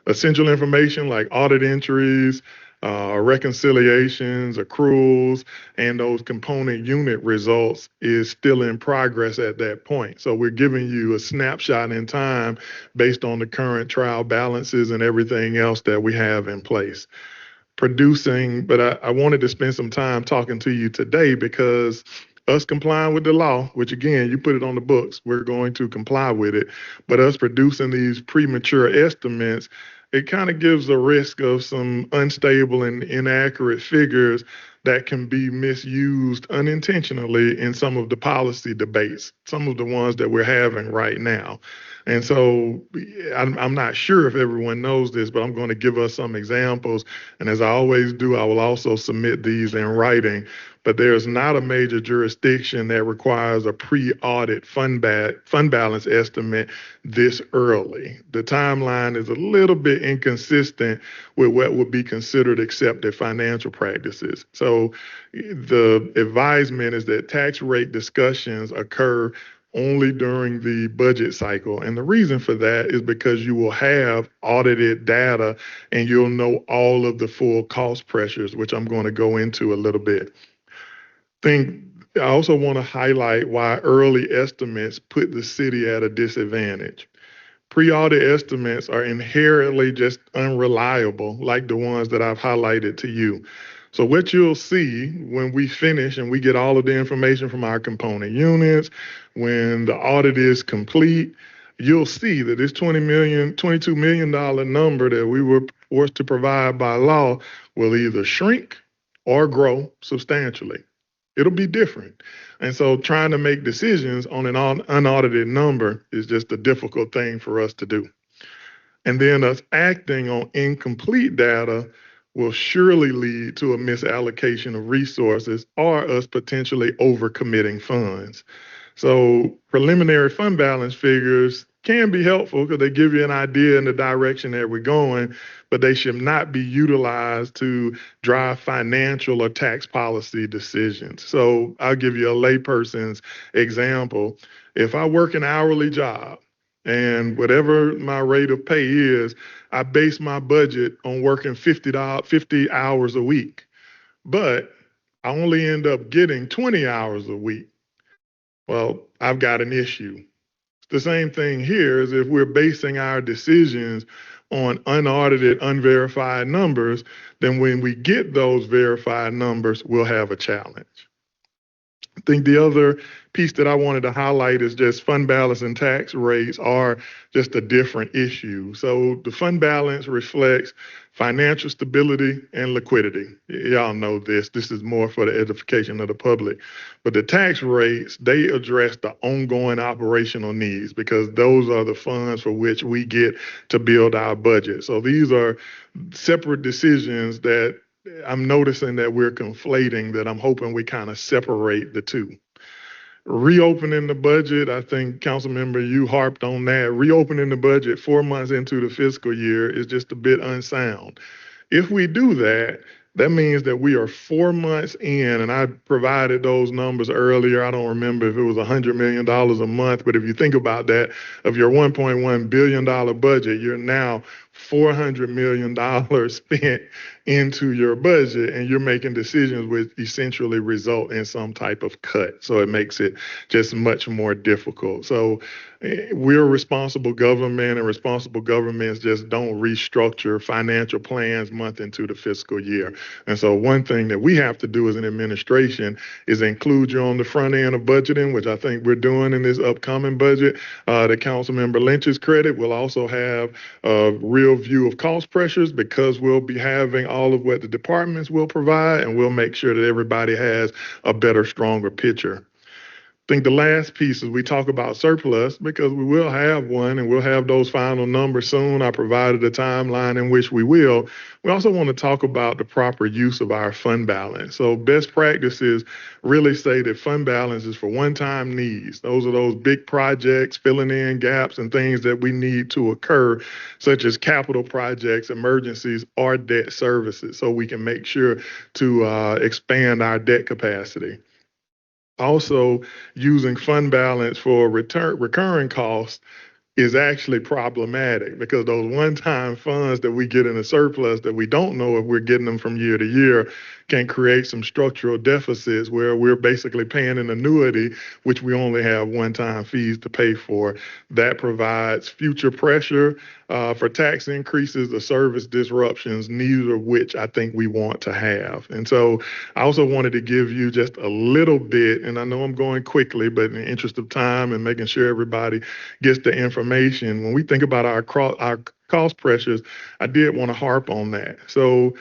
Essential information like audit entries, reconciliations, accruals, and those component unit results is still in progress at that point. So we're giving you a snapshot in time based on the current trial balances and everything else that we have in place. But I wanted to spend some time talking to you today because us complying with the law, which again, you put it on the books, we're going to comply with it, but us producing these premature estimates, it kind of gives a risk of some unstable and inaccurate figures that can be misused unintentionally in some of the policy debates, some of the ones that we're having right now. And so I'm not sure if everyone knows this, but I'm going to give us some examples. And as I always do, I will also submit these in writing. But there's not a major jurisdiction that requires a pre-audit fund balance estimate this early. The timeline is a little bit inconsistent with what would be considered accepted financial practices. So the advisement is that tax rate discussions occur only during the budget cycle. And the reason for that is because you will have audited data and you'll know all of the full cost pressures, which I'm going to go into a little bit. I also want to highlight why early estimates put the city at a disadvantage. Pre-audit estimates are inherently just unreliable, like the ones that I've highlighted to you. So what you'll see when we finish and we get all of the information from our component units, when the audit is complete, you'll see that this $22 million number that we were forced to provide by law will either shrink or grow substantially. It'll be different. And so trying to make decisions on an unaudited number is just a difficult thing for us to do. And then us acting on incomplete data will surely lead to a misallocation of resources or us potentially overcommitting funds. So preliminary fund balance figures can be helpful because they give you an idea in the direction that we're going, but they should not be utilized to drive financial or tax policy decisions. So I'll give you a layperson's example. If I work an hourly job and whatever my rate of pay is, I base my budget on working 50 hours a week, but I only end up getting 20 hours a week. Well, I've got an issue. The same thing here is if we're basing our decisions on unaudited, unverified numbers, then when we get those verified numbers, we'll have a challenge. I think the other piece that I wanted to highlight is just fund balance and tax rates are just a different issue. So the fund balance reflects financial stability and liquidity. Y'all know this. This is more for the edification of the public. But the tax rates, they address the ongoing operational needs because those are the funds for which we get to build our budget. So these are separate decisions that I'm noticing that we're conflating, that I'm hoping we kind of separate the two. Reopening the budget, I think, Councilmember, you harped on that. Reopening the budget 4 months into the fiscal year is just a bit unsound. If we do that, that means that we are 4 months in, and I provided those numbers earlier. I don't remember if it was $100 million a month, but if you think about that, of your $1.1 billion budget, you're now $400 million spent into your budget, and you're making decisions which essentially result in some type of cut. So it makes it just much more difficult. So we're a responsible government, and responsible governments just don't restructure financial plans month into the fiscal year. And so one thing that we have to do as an administration is include you on the front end of budgeting, which I think we're doing in this upcoming budget. To Councilmember Lynch's credit, we'll also have a real view of cost pressures because we'll be having all of what the departments will provide, and we'll make sure that everybody has a better, stronger picture. I think the last piece is we talk about surplus because we will have one and we'll have those final numbers soon. I provided a timeline in which we will. We also want to talk about the proper use of our fund balance. So best practices really say that fund balance is for one-time needs. Those are those big projects, filling in gaps and things that we need to occur, such as capital projects, emergencies, or debt services, so we can make sure to expand our debt capacity. Also, using fund balance for recurring costs is actually problematic because those one-time funds that we get in a surplus that we don't know if we're getting them from year to year can create some structural deficits where we're basically paying an annuity, which we only have one-time fees to pay for. That provides future pressure for tax increases or service disruptions, neither of which I think we want to have. And so I also wanted to give you just a little bit, and I know I'm going quickly, but in the interest of time and making sure everybody gets the information, when we think about our cost pressures, I did want to harp on that. So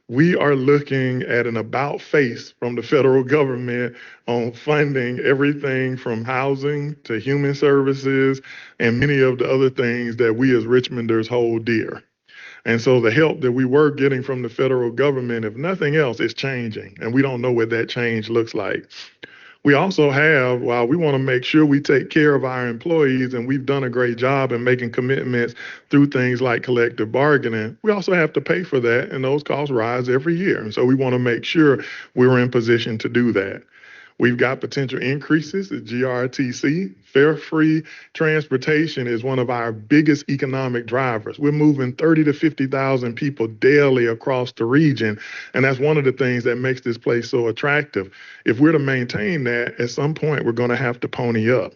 We are looking at an about face from the federal government on funding everything from housing to human services and many of the other things that we as Richmonders hold dear. And so the help that we were getting from the federal government, if nothing else, is changing. And we don't know what that change looks like. We also have, while we want to make sure we take care of our employees, and we've done a great job in making commitments through things like collective bargaining, we also have to pay for that, and those costs rise every year. And so we want to make sure we're in position to do that. We've got potential increases at GRTC. Fare-free transportation is one of our biggest economic drivers. We're moving 30 to 50,000 people daily across the region, and that's one of the things that makes this place so attractive. If we're to maintain that, at some point, we're going to have to pony up.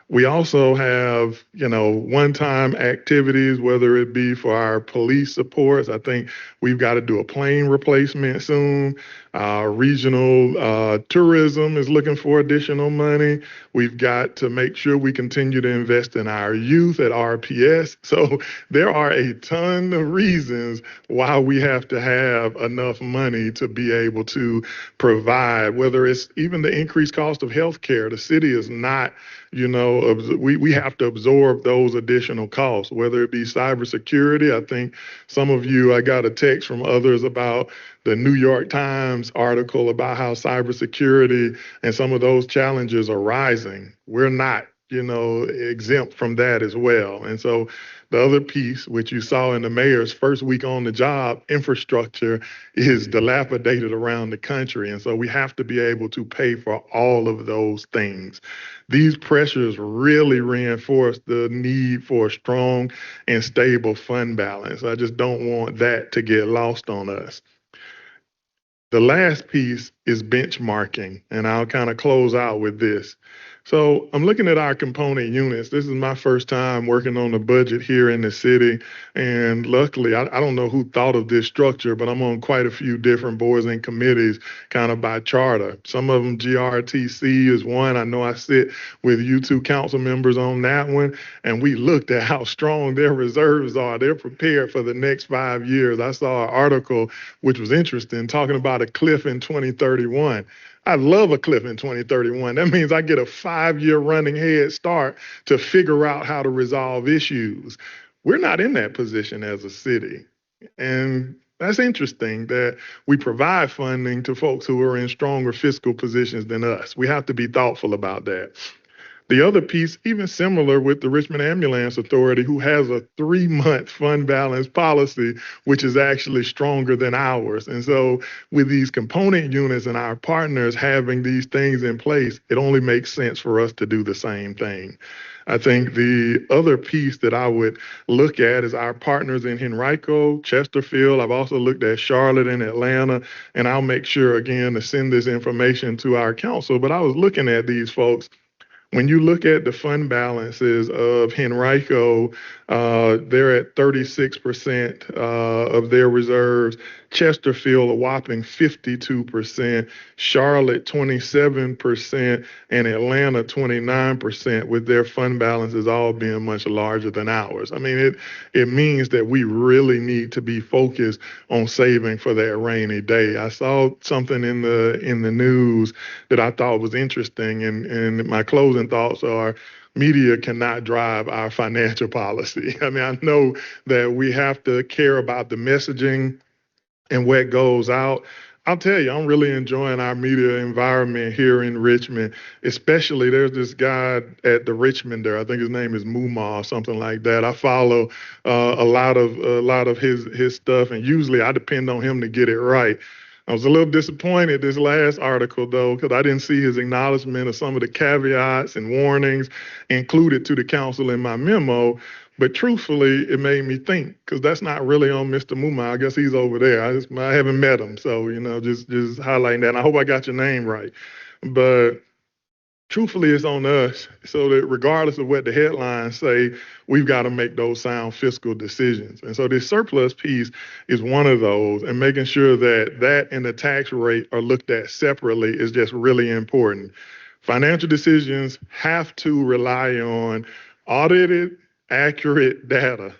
We also have, one-time activities, whether it be for our police supports. I think we've got to do a plane replacement soon. Regional tourism is looking for additional money. We've got to make sure we continue to invest in our youth at RPS. So there are a ton of reasons why we have to have enough money to be able to provide, whether it's even the increased cost of healthcare. The city is not, we have to absorb those additional costs, whether it be cybersecurity. I think some of you, I got a text from others about the New York Times article about how cybersecurity and some of those challenges are rising. We're not, exempt from that as well. And so the other piece, which you saw in the mayor's first week on the job, infrastructure is dilapidated around the country. And so we have to be able to pay for all of those things. These pressures really reinforce the need for a strong and stable fund balance. I just don't want that to get lost on us. The last piece is benchmarking, and I'll kind of close out with this. So I'm looking at our component units. This is my first time working on the budget here in the city. And luckily, I don't know who thought of this structure, but I'm on quite a few different boards and committees kind of by charter. Some of them, GRTC is one. I know I sit with you two council members on that one. And we looked at how strong their reserves are. They're prepared for the next 5 years. I saw an article, which was interesting, talking about a cliff in 2031. I love a cliff in 2031. That means I get a 5-year running head start to figure out how to resolve issues. We're not in that position as a city. And that's interesting that we provide funding to folks who are in stronger fiscal positions than us. We have to be thoughtful about that. The other piece, even similar with the Richmond Ambulance Authority, who has a 3-month fund balance policy, which is actually stronger than ours. And so with these component units and our partners having these things in place, it only makes sense for us to do the same thing. I think the other piece that I would look at is our partners in Henrico, Chesterfield. I've also looked at Charlotte and Atlanta, and I'll make sure, again, to send this information to our council. But I was looking at these folks. When you look at the fund balances of Henrico, they're at 36% of their reserves. Chesterfield, a whopping 52%. Charlotte, 27%. And Atlanta, 29%, with their fund balances all being much larger than ours. I mean, it means that we really need to be focused on saving for that rainy day. I saw something in the news that I thought was interesting, and my closing thoughts are media cannot drive our financial policy. I mean, I know that we have to care about the messaging and what goes out. I'll tell you, I'm really enjoying our media environment here in Richmond, especially there's this guy at the Richmonder. I think his name is Muma or something like that. I follow a lot of his stuff, and usually I depend on him to get it right. I was a little disappointed this last article, though, because I didn't see his acknowledgement of some of the caveats and warnings included to the council in my memo. But truthfully, it made me think, because that's not really on Mr. Muma. I guess he's over there. I haven't met him. So, just highlighting that. And I hope I got your name right. But truthfully, it's on us, so that regardless of what the headlines say, we've got to make those sound fiscal decisions. And so this surplus piece is one of those, and making sure that and the tax rate are looked at separately is just really important. Financial decisions have to rely on audited, accurate data,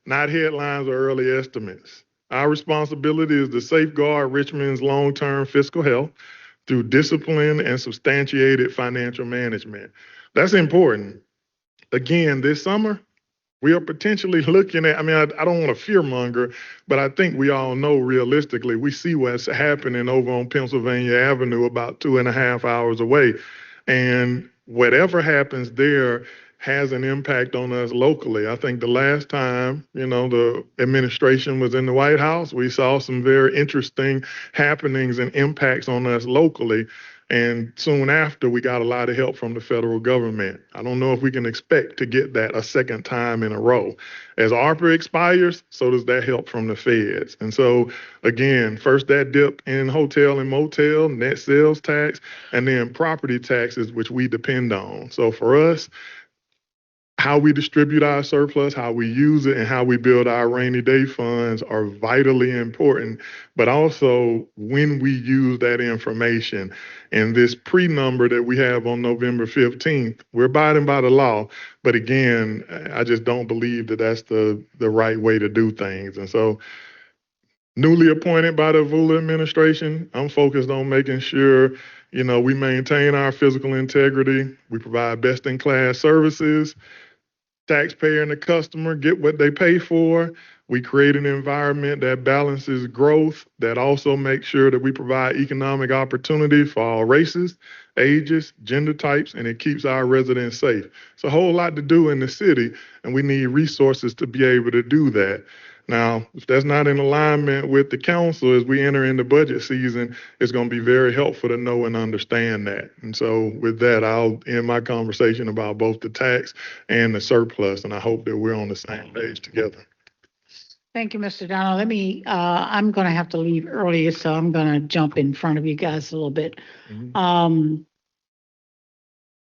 not headlines or early estimates. Our responsibility is to safeguard Richmond's long-term fiscal health through discipline and substantiated financial management. That's important. Again, this summer, we are potentially looking at, I don't want to fearmonger, but I think we all know realistically, we see what's happening over on Pennsylvania Avenue about 2.5 hours away. And whatever happens there has an impact on us locally. I think the last time, the administration was in the White House, we saw some very interesting happenings and impacts on us locally. And soon after, we got a lot of help from the federal government. I don't know if we can expect to get that a second time in a row. As ARPA expires, so does that help from the feds. And so, again, first that dip in hotel and motel, net sales tax, and then property taxes, which we depend on. So for us, how we distribute our surplus, how we use it, and how we build our rainy day funds are vitally important. But also when we use that information and this pre-number that we have on November 15th, we're abiding by the law. But again, I just don't believe that that's the right way to do things. And so newly appointed by the Avula administration, I'm focused on making sure, we maintain our physical integrity. We provide best-in-class services. Taxpayer and the customer get what they pay for. We create an environment that balances growth, that also makes sure that we provide economic opportunity for all races, ages, gender types, and it keeps our residents safe. It's a whole lot to do in the city, and we need resources to be able to do that. Now, if that's not in alignment with the council as we enter into budget season, it's going to be very helpful to know and understand that. And so with that, I'll end my conversation about both the tax and the surplus, and I hope that we're on the same page together.
Thank you, Mr. Donald. I'm going to have to leave earlier, so I'm going to jump in front of you guys a little bit.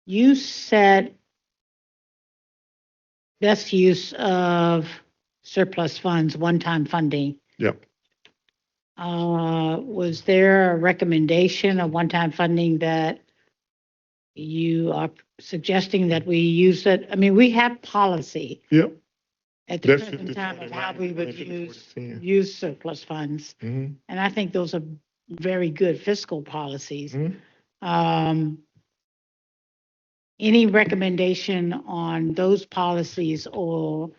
You said best use of surplus funds, one-time funding.
Yep.
Was there a recommendation of one-time funding that you are suggesting that we use it? I mean, we have policy.
Yep.
At the present time of how we would use surplus funds.
Mm-hmm.
And I think those are very good fiscal policies.
Mm-hmm.
Any recommendation on those policies or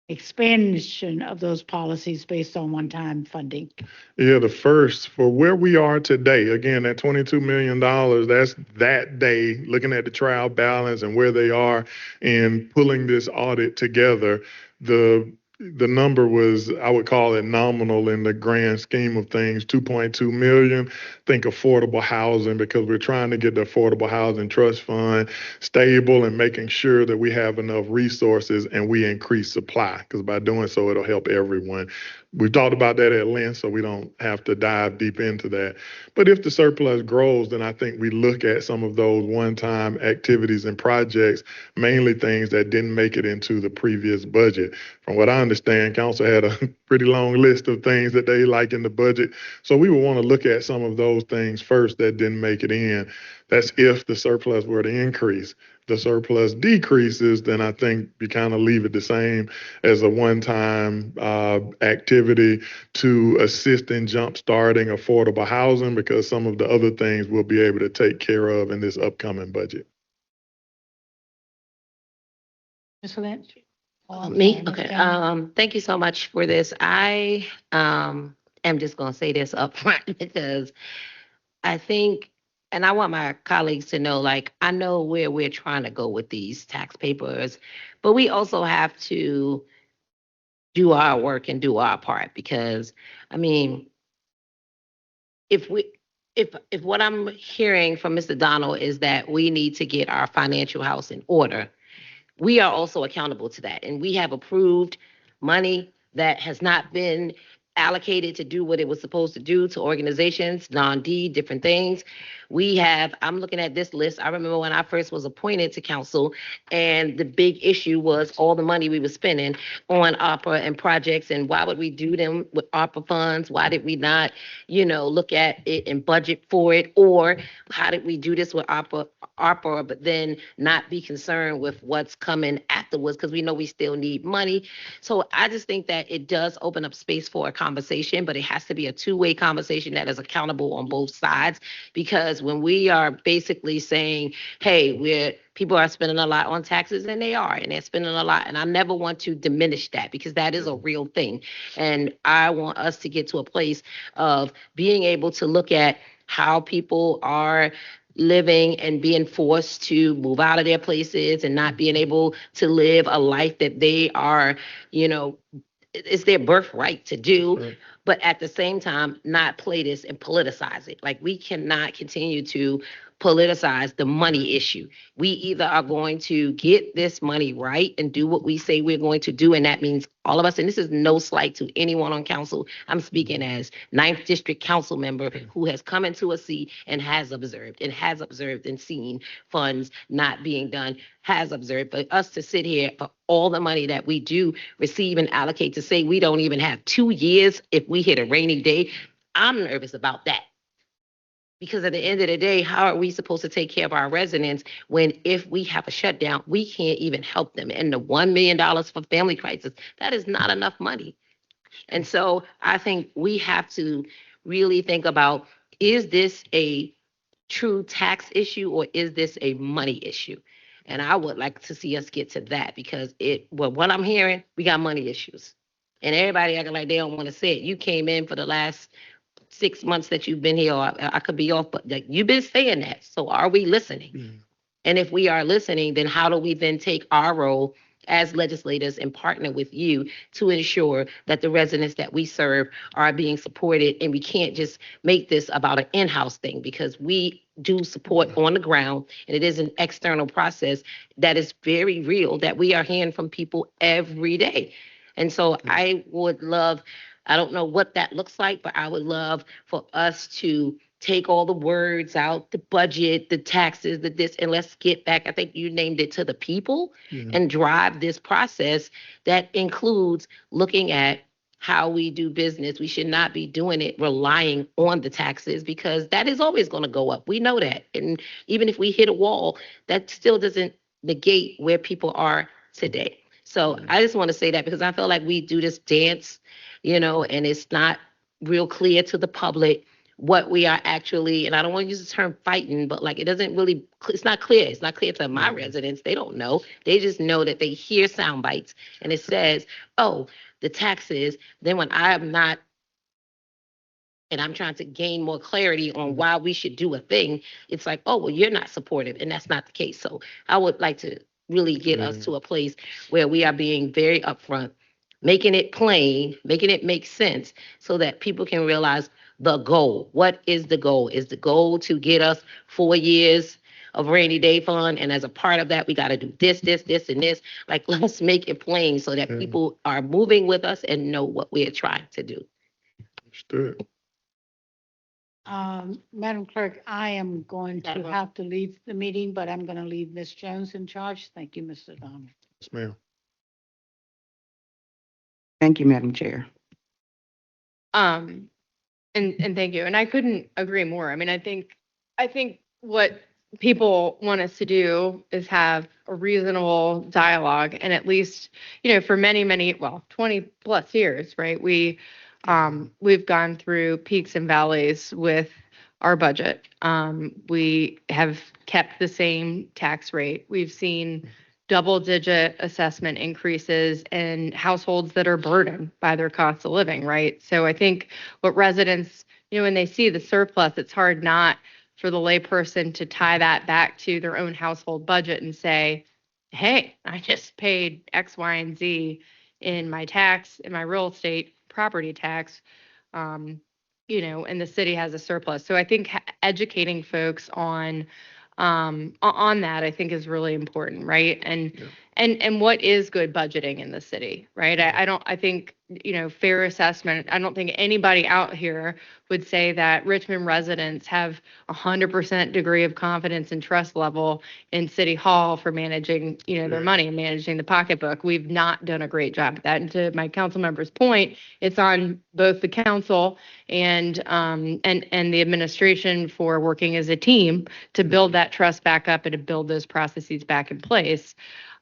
expansion of those policies based on one-time funding?
Yeah, the first, for where we are today, again, that $22 million, that's that day, looking at the trial balance and where they are in pulling this audit together. The number was, I would call it nominal in the grand scheme of things, 2.2 million. Think affordable housing, because we're trying to get the Affordable Housing Trust Fund stable and making sure that we have enough resources and we increase supply, because by doing so, it'll help everyone. We've talked about that at length, so we don't have to dive deep into that. But if the surplus grows, then I think we look at some of those one-time activities and projects, mainly things that didn't make it into the previous budget. From what I understand, council had a pretty long list of things that they like in the budget. So we would want to look at some of those things first that didn't make it in. That's if the surplus were to increase. The surplus decreases, then I think you kind of leave it the same as a one-time activity to assist in jump-starting affordable housing, because some of the other things we'll be able to take care of in this upcoming budget.
Ms. Lynch?
Me? Okay. Thank you so much for this. I am just going to say this up front because I think, and I want my colleagues to know, like, I know where we're trying to go with these tax papers, but we also have to do our work and do our part, because, I mean, if what I'm hearing from Mr. Donald is that we need to get our financial house in order, we are also accountable to that. And we have approved money that has not been allocated to do what it was supposed to do to organizations, non-deed, different things. I'm looking at this list. I remember when I first was appointed to council, and the big issue was all the money we were spending on ARPA and projects, and why would we do them with ARPA funds? Why did we not, look at it and budget for it? Or how did we do this with ARPA, but then not be concerned with what's coming afterwards, because we know we still need money. So I just think that it does open up space for accountability conversation, but it has to be a two-way conversation that is accountable on both sides. Because when we are basically saying, hey, people are spending a lot on taxes, and they're spending a lot. And I never want to diminish that, because that is a real thing. And I want us to get to a place of being able to look at how people are living and being forced to move out of their places and not being able to live a life that they are, it's their birthright to do. Right. But at the same time, not play this and politicize it. Like, we cannot continue to politicize the money issue. We either are going to get this money right and do what we say we're going to do, and that means all of us, and this is no slight to anyone on council. I'm speaking as 9th District Council member who has come into a seat and has observed and seen funds not being done, has observed. For us to sit here for all the money that we do receive and allocate to say we don't even have 2 years if we hit a rainy day, I'm nervous about that. Because at the end of the day, how are we supposed to take care of our residents when, if we have a shutdown, we can't even help them? And the $1 million for family crisis, that is not enough money. And so I think we have to really think about, is this a true tax issue or is this a money issue? And I would like to see us get to that, because what I'm hearing, we got money issues. And everybody acting like they don't want to say it. You came in for the last 6 months that you've been here, or I could be off, but like, you've been saying that. So are we listening? Mm. And if we are listening, then how do we then take our role as legislators and partner with you to ensure that the residents that we serve are being supported? And we can't just make this about an in-house thing, because we do support on the ground, and it is an external process that is very real, that we are hearing from people every day. And so I would love, I don't know what that looks like, but I would love for us to take all the words out, the budget, the taxes, the this, and let's get back, I think you named it, to the people, and drive this process that includes looking at how we do business. We should not be doing it relying on the taxes, because that is always going to go up. We know that. And even if we hit a wall, that still doesn't negate where people are today. So I just want to say that, because I feel like we do this dance, and it's not real clear to the public what we are actually, and I don't want to use the term fighting, but like, it doesn't really, it's not clear. It's not clear to my residents. They don't know. They just know that they hear sound bites and it says, oh, the taxes. Then when I'm not, and I'm trying to gain more clarity on why we should do a thing, it's like, oh, well, you're not supportive. And that's not the case. So I would like to really get us to a place where we are being very upfront, making it plain, making it make sense, so that people can realize the goal. What is the goal? Is the goal to get us 4 years of rainy day fund? And as a part of that, we got to do this, and this. Like, let's make it plain so that people are moving with us and know what we're trying to do.
Understood.
Madam Clerk, I am going to have to leave the meeting, but I'm going to leave Ms. Jones in charge. Thank you, Mr. Donald.
Yes, ma'am.
Thank you, Madam Chair.
And thank you. And I couldn't agree more. I mean, I think what people want us to do is have a reasonable dialogue, and at least, for many, 20 plus years, right? We've gone through peaks and valleys with our budget. We have kept the same tax rate. We've seen double-digit assessment increases in households that are burdened by their cost of living, right? So I think what residents, when they see the surplus, it's hard not for the layperson to tie that back to their own household budget and say, hey, I just paid X, Y, and Z in my tax, in my real estate property tax, and the city has a surplus. So I think educating folks on that, I think, is really important, right? And what is good budgeting in the city, right? I think, fair assessment, I don't think anybody out here would say that Richmond residents have 100% degree of confidence and trust level in City Hall for managing, their money and managing the pocketbook. We've not done a great job at that. And to my council member's point, it's on both the council and the administration for working as a team to build that trust back up and to build those processes back in place.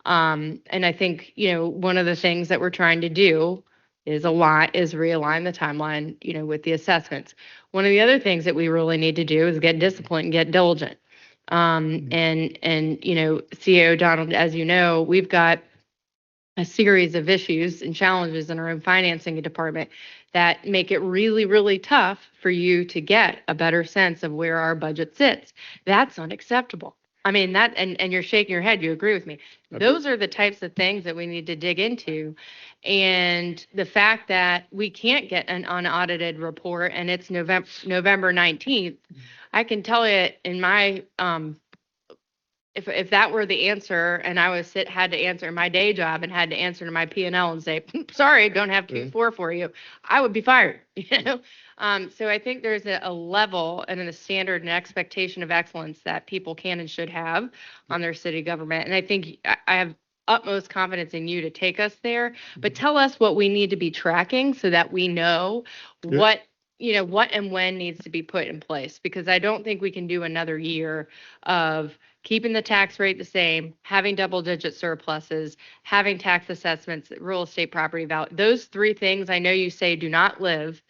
And I think, one of the things that we're trying to do is realign the timeline, with the assessments. One of the other things that we really need to do is get disciplined and get diligent. And CEO Donald, as you know, we've got a series of issues and challenges in our own financing department that make it really, really tough for you to get a better sense of where our budget sits. That's unacceptable. I mean, and you're shaking your head, you agree with me. Those are the types of things that we need to dig into. And the fact that we can't get an unaudited report and it's November 19th, I can tell you in my, if that were the answer and I had to answer my day job and had to answer to my P&L and say, sorry, don't have Q4 for you, I would be fired, So I think there's a level and a standard and expectation of excellence that people can and should have on their city government. And I think I have utmost confidence in you to take us there, but tell us what we need to be tracking so that we know what and when needs to be put in place, because I don't think we can do another year of keeping the tax rate the same, having double-digit surpluses, having tax assessments, real estate property value. Those three things I know you say do not live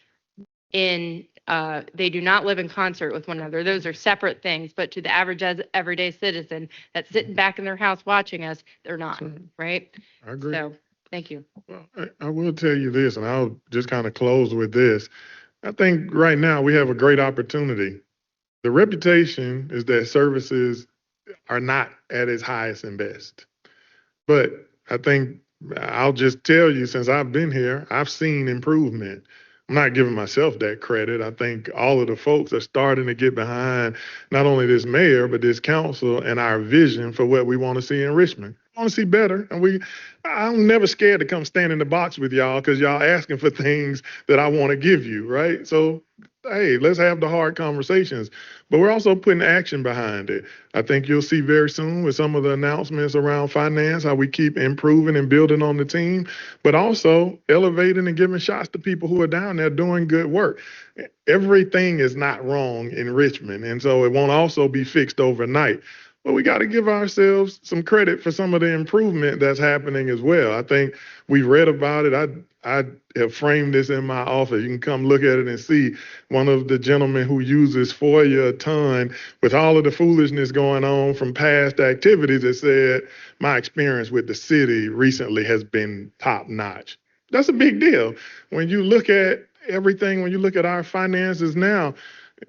in concert with one another. Those are separate things, but to the average everyday citizen that's sitting back in their house watching us, they're not, right?
I agree.
So, thank you.
Well, I will tell you this, and I'll just kind of close with this. I think right now we have a great opportunity. The reputation is that services are not at its highest and best. But I think I'll just tell you, since I've been here, I've seen improvement. I'm not giving myself that credit. I think all of the folks are starting to get behind not only this mayor, but this council and our vision for what we want to see in Richmond. I want to see better. And I'm never scared to come stand in the box with y'all because y'all asking for things that I want to give you, right? So, hey, let's have the hard conversations. But we're also putting action behind it. I think you'll see very soon with some of the announcements around finance, how we keep improving and building on the team, but also elevating and giving shots to people who are down there doing good work. Everything is not wrong in Richmond, and so it won't also be fixed overnight. But we got to give ourselves some credit for some of the improvement that's happening as well. I think we read about it. I have framed this in my office. You can come look at it and see one of the gentlemen who uses FOIA a ton with all of the foolishness going on from past activities that said, my experience with the city recently has been top notch. That's a big deal. When you look at everything, when you look at our finances now,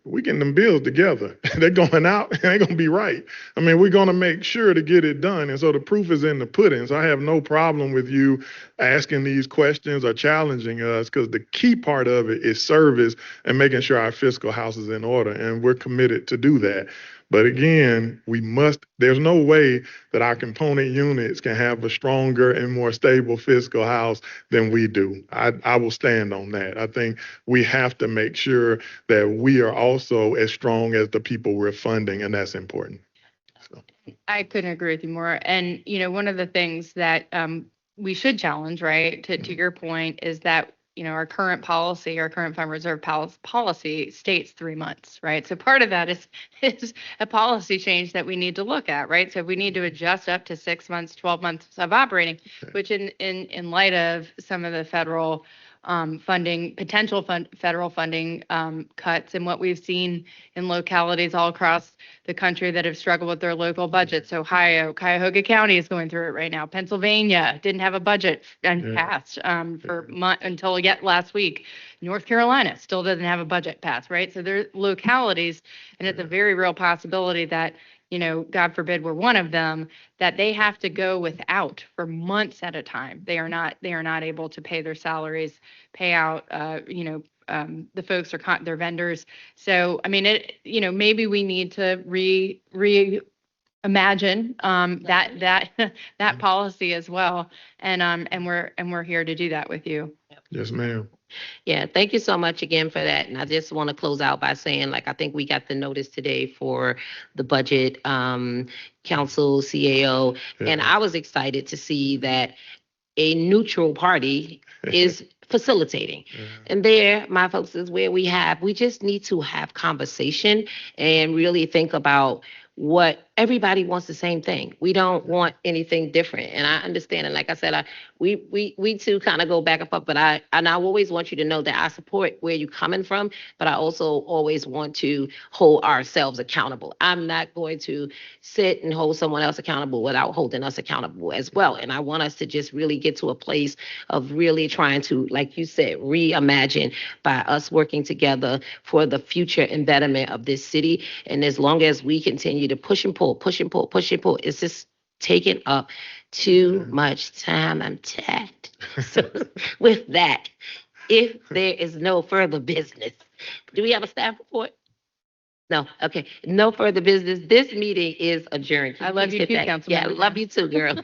we getting them bills together. They're going out and they're going to be right. I mean, we're going to make sure to get it done. And so the proof is in the pudding. So I have no problem with you asking these questions or challenging us, because the key part of it is service and making sure our fiscal house is in order. And we're committed to do that. But again, there's no way that our component units can have a stronger and more stable fiscal house than we do. I will stand on that. I think we have to make sure that we are also as strong as the people we're funding, and that's important. So.
I couldn't agree with you more. And, one of the things that we should challenge, right, to your point, is that our current fund reserve policy states 3 months, right? So part of that is a policy change that we need to look at, right? So we need to adjust up to 6 months, 12 months of operating, which in light of some of the federal federal funding cuts and what we've seen in localities all across the country that have struggled with their local budgets. Ohio, Cuyahoga County is going through it right now. Pennsylvania didn't have a budget passed until yet last week. North Carolina still doesn't have a budget passed, right? So there are localities, and it's a very real possibility that, God forbid we're one of them, that they have to go without for months at a time. They are not able to pay their salaries, pay out, the folks are their vendors. So, I mean, maybe we need to reimagine that policy as well. And we're here to do that with you.
Yes, ma'am.
Yeah, thank you so much again for that. And I just want to close out by saying, I think we got the notice today for the budget council, CAO, and I was excited to see that a neutral party is facilitating. And there, my folks, is where we just need to have conversation and really think about what everybody wants the same thing. We don't want anything different. And I understand. And like I said, we too kind of go back and forth, but I always want you to know that I support where you're coming from, but I also always want to hold ourselves accountable. I'm not going to sit and hold someone else accountable without holding us accountable as well. And I want us to just really get to a place of really trying to, like you said, reimagine by us working together for the future and betterment of this city. And as long as we continue to push and pull, it's just taking up too much time. I'm tired. So with that, if there is no further business, do we have a staff report? No, okay, no further business. This meeting is adjourned. Can
I love
please
you
hit
too,
that?
Councilmember
Yeah, I love
Jones.
you too, girl.